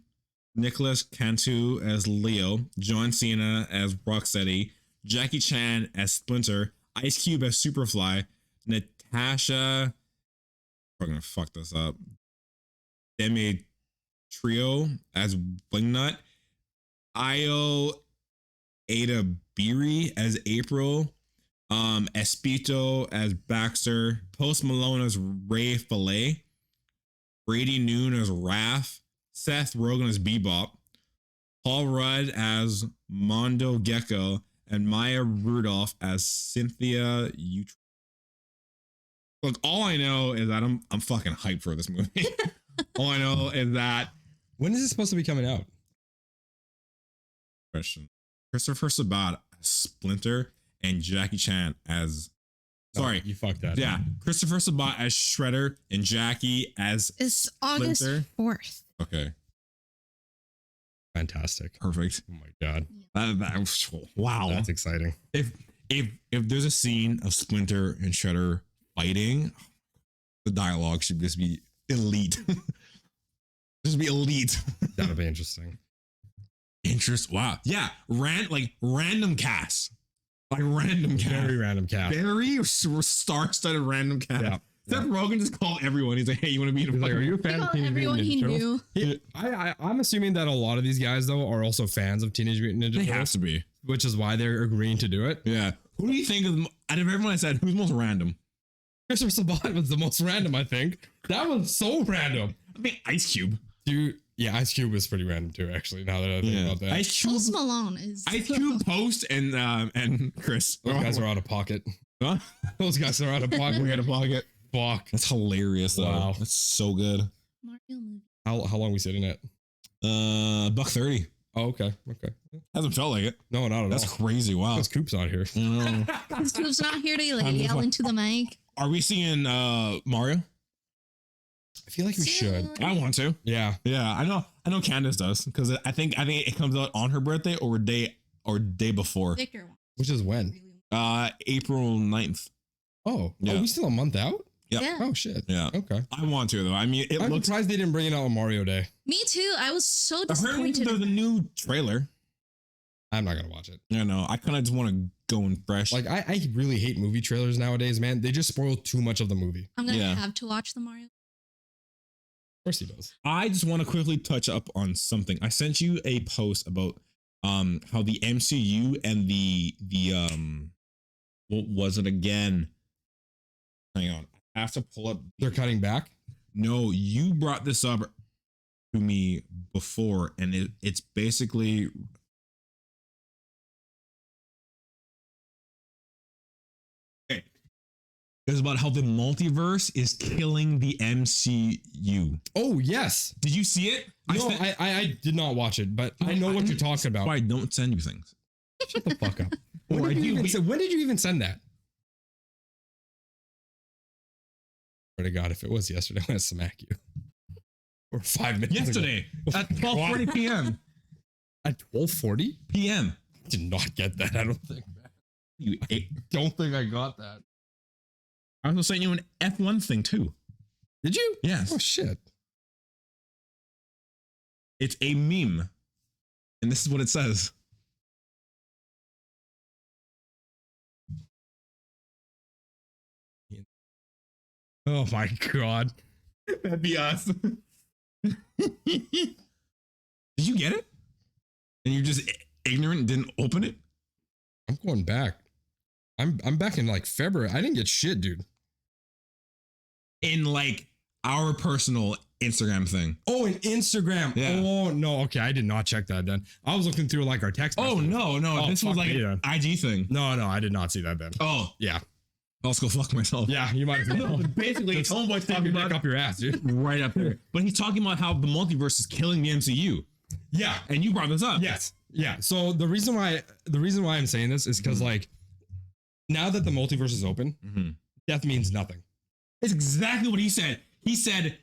Nicholas Cantu as Leo. John Cena as Rocksteady. Jackie Chan as Splinter. Ice Cube as Superfly. Natasha, I'm gonna fuck this up. Demi Trio as Wingnut. Io Ada Beery as April. Espito as Baxter. Post Malone as Ray Fillet. Brady Noon as Raph. Seth Rogen as Bebop. Paul Rudd as Mondo Gecko. And Maya Rudolph as Cynthia Utrecht. Look, all I know is that I'm fucking hyped for this movie. All I know is that
when is this supposed to be coming out?
Question. Christopher Sabat as Splinter and Jackie Chan as sorry,
you fucked that.
Yeah, Christopher Sabat as Shredder and Jackie as
It's August
Splinter.
4th.
Okay.
Fantastic.
Perfect.
Oh my God.
Wow.
That's exciting.
If there's a scene of Splinter and Shredder fighting, the dialogue should just be elite. Just be elite.
That'll be interesting.
Wow. Yeah. Random cast. Like random cast.
Very random cast.
Very star-studded random cast.
Yeah.
Seth Rogen just called everyone. He's like, "Hey, you want to meet him?"
Like, are you a fan of Teenage
Everyone
Mutant
he
Ninja Turtles?
knew.
I'm assuming that a lot of these guys though are also fans of Teenage Mutant Ninja
They
Turtles,
have to be.
which is why they're agreeing to do it.
Yeah. Who do you think of out of everyone I said? Who's most random?
Christopher Sabat was the most random, I think. That was so random.
I mean, Ice Cube.
Dude, yeah, Ice Cube was pretty random too. Actually, now that I think about that,
Ice Cube,
Post Malone is.
Ice Cube, Post, and Chris.
those guys are out of pocket.
Huh?
Those guys are out of pocket.
We had a pocket.
Fuck.
That's hilarious though.
Wow.
That's so good.
Mario movie.
How long we sitting at?
$1.30.
Oh, okay.
Hasn't felt like it.
No, not at
That's
all.
crazy. Wow.
Because Coop's not here.
His Coop's not here to like
I'm just
yell
like-
into the mic.
Are we seeing Mario?
I feel like we should.
I want to.
Yeah.
Yeah, I know Candace does because I think it comes out on her birthday or day before.
Victor wants.
Which is when?
April 9th.
Oh,
Yeah.
Are we still a month out?
Yep.
Yeah.
Oh shit.
Yeah.
Okay.
I want to though. I mean, it
I'm
looks.
surprised they didn't bring it out on Mario Day.
Me too. I was so
I heard
disappointed.
there's a new trailer.
I'm not gonna watch it.
You know, I kind of just want to go in fresh.
Like I really hate movie trailers nowadays, man. They just spoil too much of the movie.
I'm gonna
Yeah.
have to watch the Mario.
Of course he does.
I just want to quickly touch up on something. I sent you a post about how the MCU and the what was it again? Hang on. I have to pull up.
They're cutting back.
No, you brought this up to me before, and it's basically okay. It's about how the multiverse is killing the MCU.
Oh yes.
Did you see it?
No, I did not watch it, but I know what you're talking about.
Why I don't send you things?
Shut the fuck up.
Or
When
I
did,
do.
when did you even send that? Swear to God, if it was yesterday, I'm gonna smack you. Or 5 minutes
Yesterday at 12:40 p.m.
At 12:40
p.m.
Did not get that. I don't think.
You ate.
Don't think I got that.
I also sent you an F1 thing too.
Did you?
Yes.
Oh shit.
It's a meme. And this is what it says.
Oh my God.
That'd be us. Did you get it? And you're just ignorant and didn't open it?
I'm going back. I'm back in like February. I didn't get shit, dude.
In like our personal Instagram thing.
Oh, in Instagram.
Yeah.
Oh no. Okay, I did not check that then. I was looking through like our text.
Oh
messages.
no,
Oh,
this was
fuck
like
me,
an IG thing.
No, I did not see that then.
Oh,
Yeah.
I'll just go fuck myself.
Yeah, you might as well.
Basically, it's homeboy
Fuck
talking
your dick
about
up your ass, dude.
right up there. But he's talking about how the multiverse is killing the MCU.
Yeah.
And you brought this up.
Yes. Yeah. So the reason why I'm saying this is because like now that the multiverse is open, death means nothing.
It's exactly what he said. He said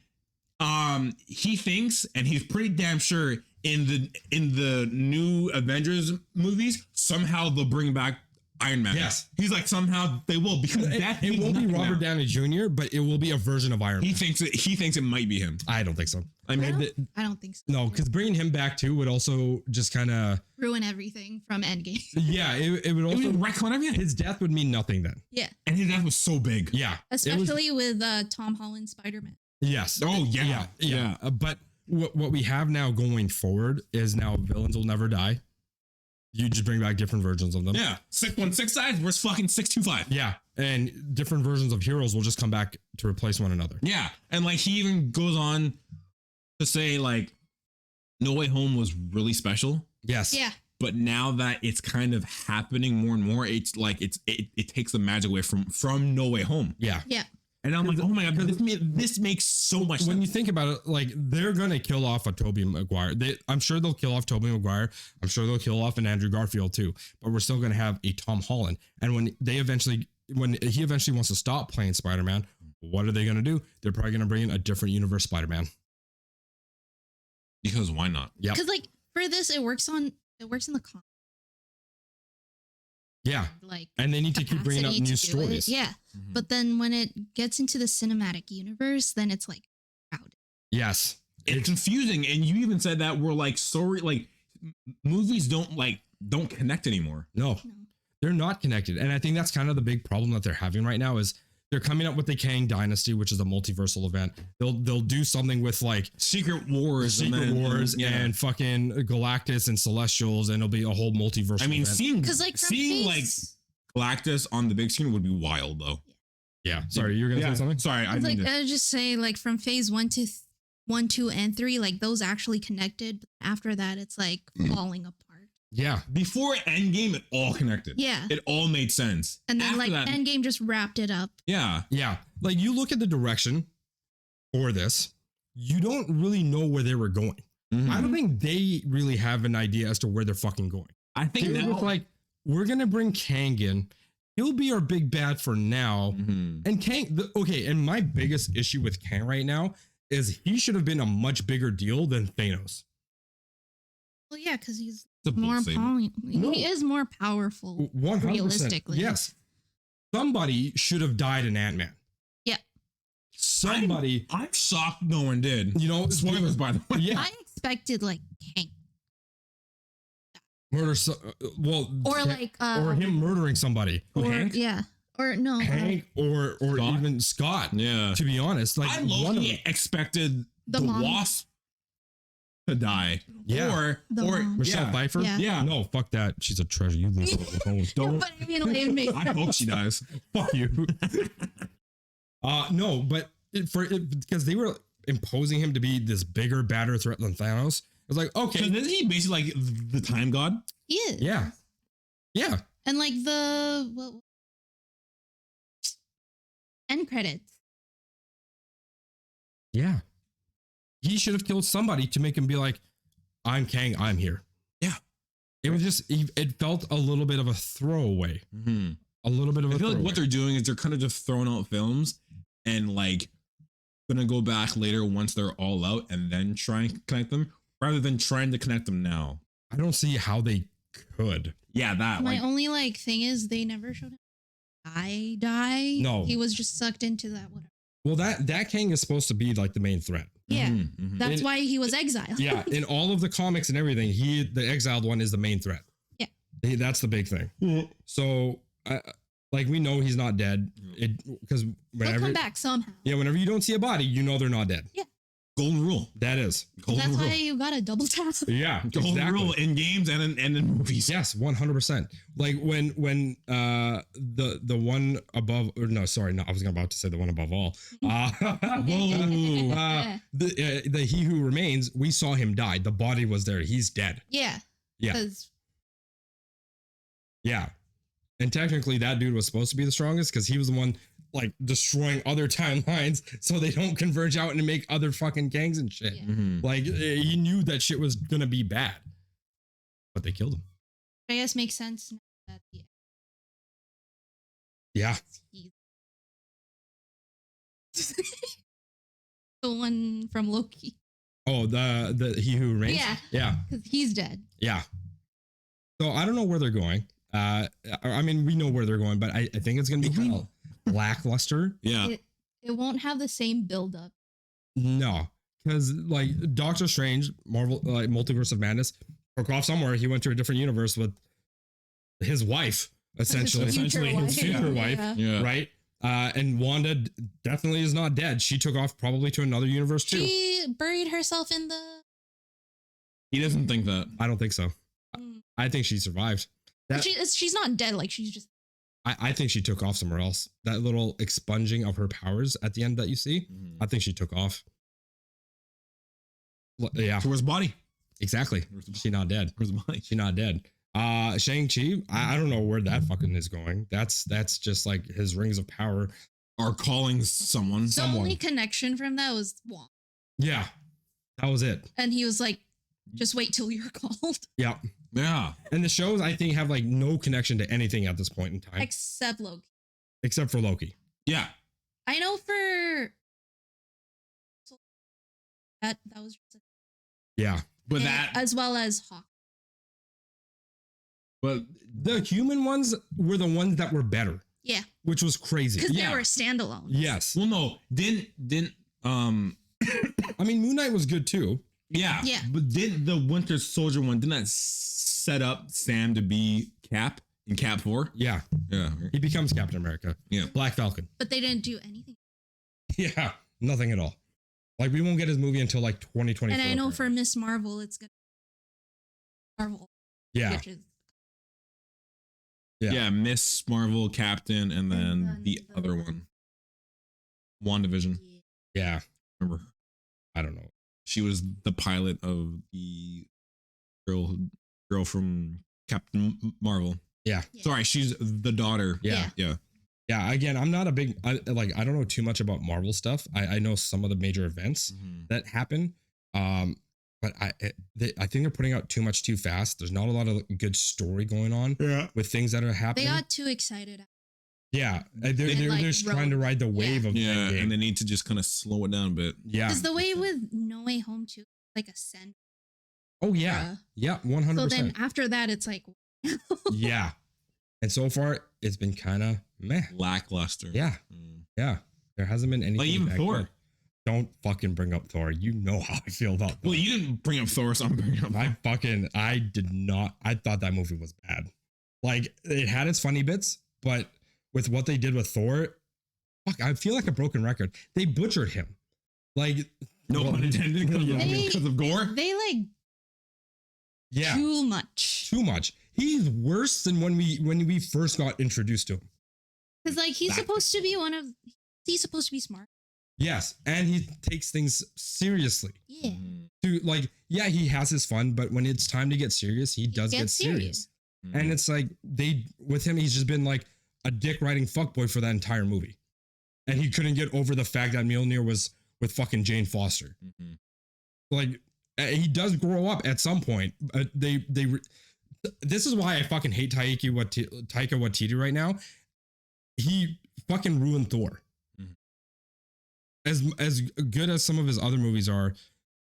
he thinks, and he's pretty damn sure in the new Avengers movies, somehow they'll bring back Iron Man.
Yes.
He's like, somehow they will, because that
It won't be Robert Downey Jr., but it will be a version of Iron Man.
He thinks it might be him.
I don't think so. I mean,
I don't think so.
no, because bringing him back too would also just kind of
Ruin everything from Endgame.
yeah, it would
It
also
was retcon everything.
his death would mean nothing then.
Yeah.
And his death was so big.
Yeah,
Especially with Tom Holland Spider-Man.
yes.
Oh yeah.
yeah. But what we have now going forward is now villains will never die. You just bring back different versions of them.
Yeah. 616 sides versus fucking 625.
Yeah, and different versions of heroes will just come back to replace one another.
Yeah. And like he even goes on to say like No Way Home was really special.
Yes.
Yeah.
But now that it's kind of happening more and more, it's like it takes the magic away from No Way Home.
Yeah.
Yeah.
And I'm like, oh my god, this makes so much
When
sense.
you think about it, like they're gonna kill off a Tobey Maguire. I'm sure they'll kill off Tobey Maguire. I'm sure they'll kill off an Andrew Garfield too. But we're still gonna have a Tom Holland. And when he eventually wants to stop playing Spider-Man, what are they gonna do? They're probably gonna bring in a different universe Spider-Man.
Because why not?
Yeah.
Because like for this, it works in the comic.
Yeah.
Like,
And they need to keep bringing up
capacity
new
to do it.
stories.
Yeah. But then when it gets into the cinematic universe, then it's like crowded.
Yes.
It's confusing, and you even said that we're like sorry, like movies don't connect anymore.
No, they're not connected. And I think that's kind of the big problem that they're having right now is they're coming up with the Kang Dynasty, which is a multiversal event. They'll do something with like
Secret Wars
and fucking Galactus and Celestials, and it'll be a whole multiversal
I mean,
event.
seeing like Galactus on the big screen would be wild though.
Yeah. Sorry, you were gonna say something?
Sorry, I
It's
mean
like I would just say like from phase 1, 2, and 3, like those actually connected. But after that, it's like falling apart.
Yeah.
before Endgame, it all connected.
Yeah.
It all made sense.
And then
After
like
that,
Endgame just wrapped it up.
yeah.
Yeah. Like you look at the direction for this, you don't really know where they were going. I don't think they really have an idea as to where they're fucking going.
I think
They were
now,
like, we're gonna bring Kang in. He'll be our big bad for now. And Kang, okay. And my biggest issue with Kang right now is he should have been a much bigger deal than Thanos.
Well, yeah, because he's
It's a bold
more
statement.
No.
he is more powerful.
100%.
Realistically.
Yes. Somebody should have died in Ant-Man.
Yeah.
Somebody,
I'm shocked no one did.
you know,
Spoilers, by the way.
Yeah.
I expected like Kang
Murder,
or like
or him murdering somebody.
or
Hank?
yeah, or no,
Hank or
Scott?
even Scott.
Yeah.
To be honest, like
I
one of them.
low-key expected
The
the
mom.
Wasp to die.
Yeah.
Or
The mom.
Michelle
yeah.
Pfeiffer.
Yeah.
Yeah.
No, fuck that. She's a treasure. You leave her alone. Don't.
but I mean, like, it makes
I hope she dies.
Fuck you. No, but because they were imposing him to be this bigger, badder threat than Thanos. It's like,
So
okay,
isn't he basically like the time god?
he is.
yeah,
And like the end credits.
yeah. He should have killed somebody to make him be like, I'm Kang, I'm here.
Yeah.
It was just, it felt a little bit of a throwaway.
Mm-hmm.
A little bit of
I
a
feel like
throwaway.
what they're doing is they're kind of just throwing out films and like gonna go back later once they're all out and then try and connect them rather than trying to connect them now.
I don't see how they could.
Yeah, that
My
like
only like thing is they never showed him die.
No.
He was just sucked into that whatever.
Well, that king is supposed to be like the main threat.
Yeah.
mhm.
That's why he was exiled.
Yeah, in all of the comics and everything, the exiled one is the main threat.
Yeah.
That's the big thing. So, like, we know he's not dead. Because
He'll
whenever,
come back somehow.
yeah, whenever you don't see a body, you know they're not dead.
Yeah.
Golden rule.
That is.
Golden
That's
rule.
why you got a double tap.
Yeah,
Golden
exactly.
rule in games and in movies.
Yes, 100%. Like when the one above, or no, sorry, no, I was about to say the one above all. The he who remains, we saw him die. The body was there. He's dead.
Yeah.
Yeah.
'Cause
Yeah. And technically that dude was supposed to be the strongest because he was the one like destroying other timelines so they don't converge out and make other fucking gangs and shit.
Yeah.
Mhm.
Like he knew that shit was gonna be bad. But they killed him.
I guess makes sense now that
Yeah.
he's the one from Loki.
Oh, the he who remains?
Yeah.
Yeah.
Because he's dead.
Yeah. So I don't know where they're going. I mean, we know where they're going, but I think it's gonna be kind of lackluster.
Yeah.
It won't have the same build up.
No, because like Doctor Strange, Marvel, like Multiverse of Madness, took off somewhere. He went to a different universe with his wife, essentially,
His future
his future wife,
Yeah.
Yeah.
right? And Wanda definitely is not dead. She took off probably to another universe too.
She buried herself in the.
He doesn't think that.
I don't think so.
Mm.
I think she survived. That-
She's not dead. Like she's just.
I think she took off somewhere else. That little expunging of her powers at the end that you see, I think she took off. Yeah,
So where's the body?
exactly.
Where's the body?
She's not dead.
Where's the body?
She's not dead. Shang-Chi, I don't know where that fucking is going. That's just like his rings of power.
Are calling someone.
The only connection from that was Wong,
Yeah, that was it.
and he was like, "Just wait till you're called."
Yeah.
Yeah.
And the shows, I think, have like no connection to anything at this point in time,
Except Loki.
except for Loki.
Yeah.
I know for that was just
Yeah.
But
and
that
as well as Hawk.
but
The human ones were the ones that were better,
Yeah,
which was crazy.
because
Yeah.
they were standalone.
Yes.
well no, didn't
I mean, Moon Knight was good too.
yeah.
Yeah.
But did the Winter Soldier one didn't that set up Sam to be Cap in Cap 4?
Yeah.
Yeah.
He becomes Captain America.
Yeah.
Black Falcon.
But they didn't do anything.
Yeah. Nothing at all. Like, we won't get his movie until like 2024.
And I know for Miss Marvel, it's gonna Marvel.
Yeah.
Which is
Yeah.
Yeah, Miss Marvel, Captain, and then
then
the
the-
other one. WandaVision.
Yeah.
Remember?
I don't know.
She was the pilot of the girl from Captain Marvel.
Yeah.
Yeah.
Sorry, she's the daughter.
Yeah.
Yeah.
Yeah. Again, I'm not a big, I don't know too much about Marvel stuff. I know some of the major events that happen. But I think they're putting out too much too fast. There's not a lot of good story going on with things that are
they
happening.
got too excited.
Yeah. They're
like,
just trying to ride the wave of
Yeah,
Endgame.
and they need to just kind of slow it down a bit.
Yeah.
Because the way with No Way Home too, like a send.
Oh yeah. Yeah. 100%.
So then after that, it's like.
Yeah. And so far, it's been kind of meh.
Lackluster.
Yeah. Yeah. There hasn't been anything.
Like even
that
Thor.
good. Don't fucking bring up Thor. You know how I feel about Thor.
Well, you didn't bring up Thor, so I'm bringing up.
I did not. I thought that movie was bad. Like, it had its funny bits, but with what they did with Thor, fuck, I feel like a broken record. They butchered him. Like,
No pun intended because of gore.
They like
yeah,
too much.
too much. He's worse than when we first got introduced to him.
Because like he's supposed to be he's supposed to be smart.
Yes, and he takes things seriously.
Yeah.
To like, yeah, he has his fun, but when it's time to get serious, he does get
gets
serious.
Mm-hmm.
And it's like with him, he's just been like a dick riding fuckboy for that entire movie, and he couldn't get over the fact that Mjolnir was with fucking Jane Foster.
Mm-hmm.
Like, he does grow up at some point. They This is why I fucking hate Taika Waititi right now. He fucking ruined Thor. As good as some of his other movies are,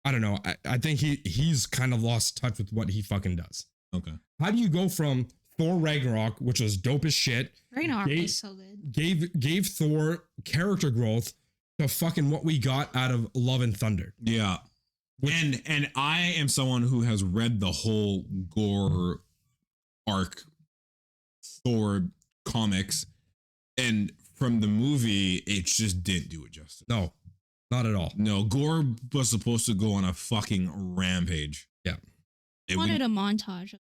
I don't know. I think he's kind of lost touch with what he fucking does.
Okay.
How do you go from Thor Ragnarok, which was dope as shit,
Ragnarok was so good,
gave Thor character growth, to fucking what we got out of Love and Thunder?
Yeah. And I am someone who has read the whole Gore arc Thor comics, and from the movie, it just didn't do it justice.
No, not at all.
No, Gore was supposed to go on a fucking rampage.
Yeah.
I wanted a montage.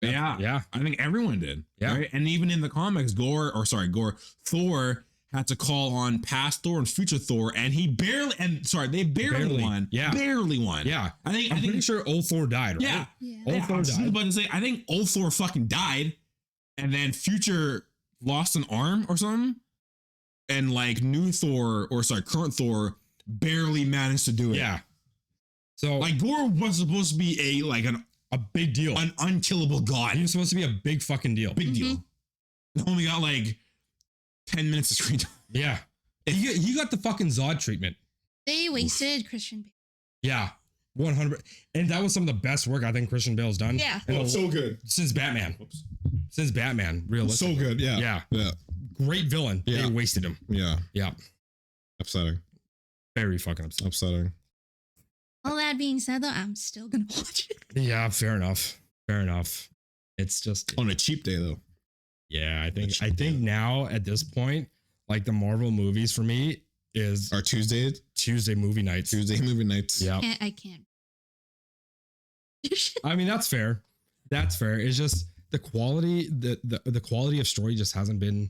Yeah. I think everyone did.
Yeah.
Right? And even in the comics, Thor had to call on past Thor and future Thor, and they barely won.
Yeah.
Barely won.
Yeah.
I'm
pretty sure old Thor died, right?
Yeah.
Old Thor
I was
died.
about to say, I think old Thor fucking died, and then future lost an arm or something, and like current Thor barely managed to do it.
Yeah. So
like Gore was supposed to be
a big deal,
an unkillable god.
He was supposed to be a big fucking deal.
Big deal. He only got like 10 minutes of screen time.
Yeah. He got the fucking Zod treatment.
They wasted Christian Bale.
Yeah. 100. And that was some of the best work I think Christian Bale's done.
Yeah.
So good.
Since Batman.
Whoops.
Since Batman, realistically.
So good. Yeah.
Yeah.
Yeah.
Great villain.
Yeah.
They wasted him.
Yeah.
Yeah.
Upsetting.
Very fucking upsetting.
All that being said, though, I'm still gonna watch it.
Yeah, fair enough. It's just
On a cheap day though.
yeah, I think now at this point, like the Marvel movies for me is
Our Tuesday
movie nights.
movie nights.
Yeah.
I can't.
I mean, that's fair. It's just the quality, the quality of story just hasn't been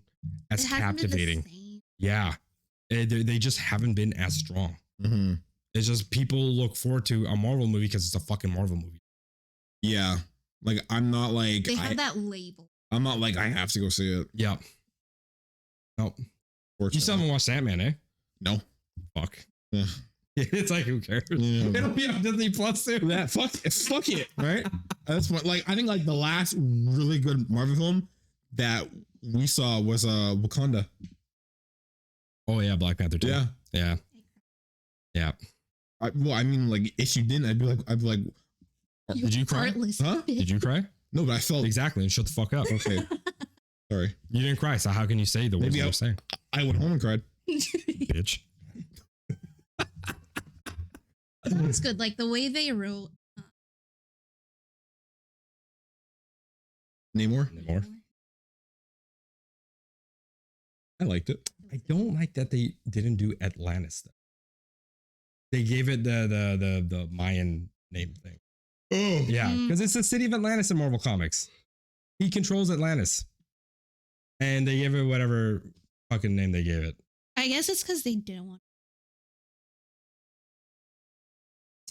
as
It hasn't been the
captivating.
same.
Yeah. They just haven't been as strong.
Mm-hmm.
It's just people look forward to a Marvel movie because it's a fucking Marvel movie.
Yeah. Like I'm not like
They have that label.
I'm not like I have to go see it.
Yeah. Nope. You still haven't watched Ant-Man, eh?
No.
Fuck.
Yeah.
It's like, who cares?
Yeah.
It'll be on Disney Plus too.
That fuck it, right? That's what I think like the last really good Marvel film that we saw was Wakanda.
Oh yeah, Black Panther 2.
Yeah.
Yeah.
I mean, like if you didn't, I'd be like,
Did you cry?
Heartless
Huh?
bitch.
Did you cry?
no, but I felt
Exactly. And shut the fuck up.
okay. Sorry,
You didn't cry, so how can you say the words
Maybe
you're saying?
I went home and cried.
Bitch.
It's good. Like the way they wrote.
Namor.
More.
I liked it.
I don't like that they didn't do Atlantis. Though. They gave it the Mayan name thing.
Oh
Yeah,
Mm.
because it's the city of Atlantis in Marvel Comics. He controls Atlantis. And they gave it whatever fucking name they gave it.
I guess it's because they didn't want.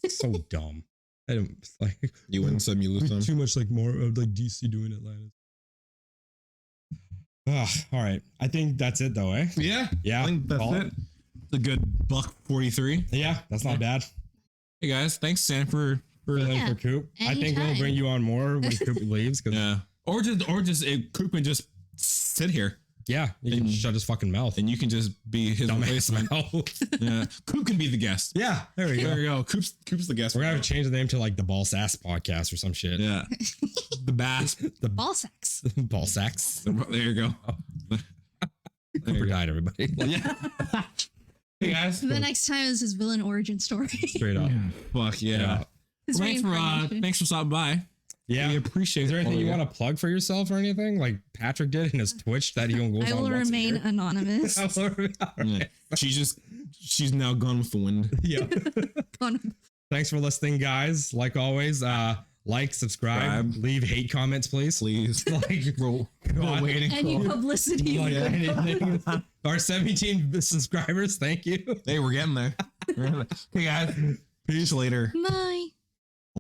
So dumb. I don't it's like
you win some, you lose some.
too much like more of like DC doing Atlantis. All right. I think that's it though, eh?
Yeah,
Yeah.
I think that's
call
it. It's a good $1.43.
Yeah, that's not bad.
Hey guys, thanks Sam for
Filling
Yeah,
for Coop. I think we'll
anytime.
bring you on more when Coop leaves. Cause
or just Coop can just sit here
yeah, you can
And-
shut his fucking mouth.
and you can just be his
Dumbass
replacement.
mouth.
Yeah, Coop can be the guest.
Yeah, there we
There
go.
we go. Coop's the guest.
We're gonna have to change the name to like the Ball SAC Podcast or some shit.
Yeah, the bass.
The
Ball sacks.
Ball Sacks.
There you go.
Cooper died, everybody.
Yeah. Hey guys.
The next time is his villain origin story.
Straight up.
Fuck yeah.
Yeah.
His reincarnation.
Thanks for stopping by.
Yeah.
We appreciate
Is there anything
all
you
of
want to plug for yourself or anything? Like Patrick did in his Twitch that he goes
I
on
will
once a
remain
year?
anonymous.
Yeah. She's now gone with the wind.
Yeah.
Gone-
Thanks for listening, guys. Like always, like, subscribe, leave hate comments, please.
Please.
Like,
We're
God.
waiting
Any
for.
publicity.
Like
we get.
anything. Our 17 subscribers, thank you.
Hey, we're getting there. Hey guys. Peace later.
Bye.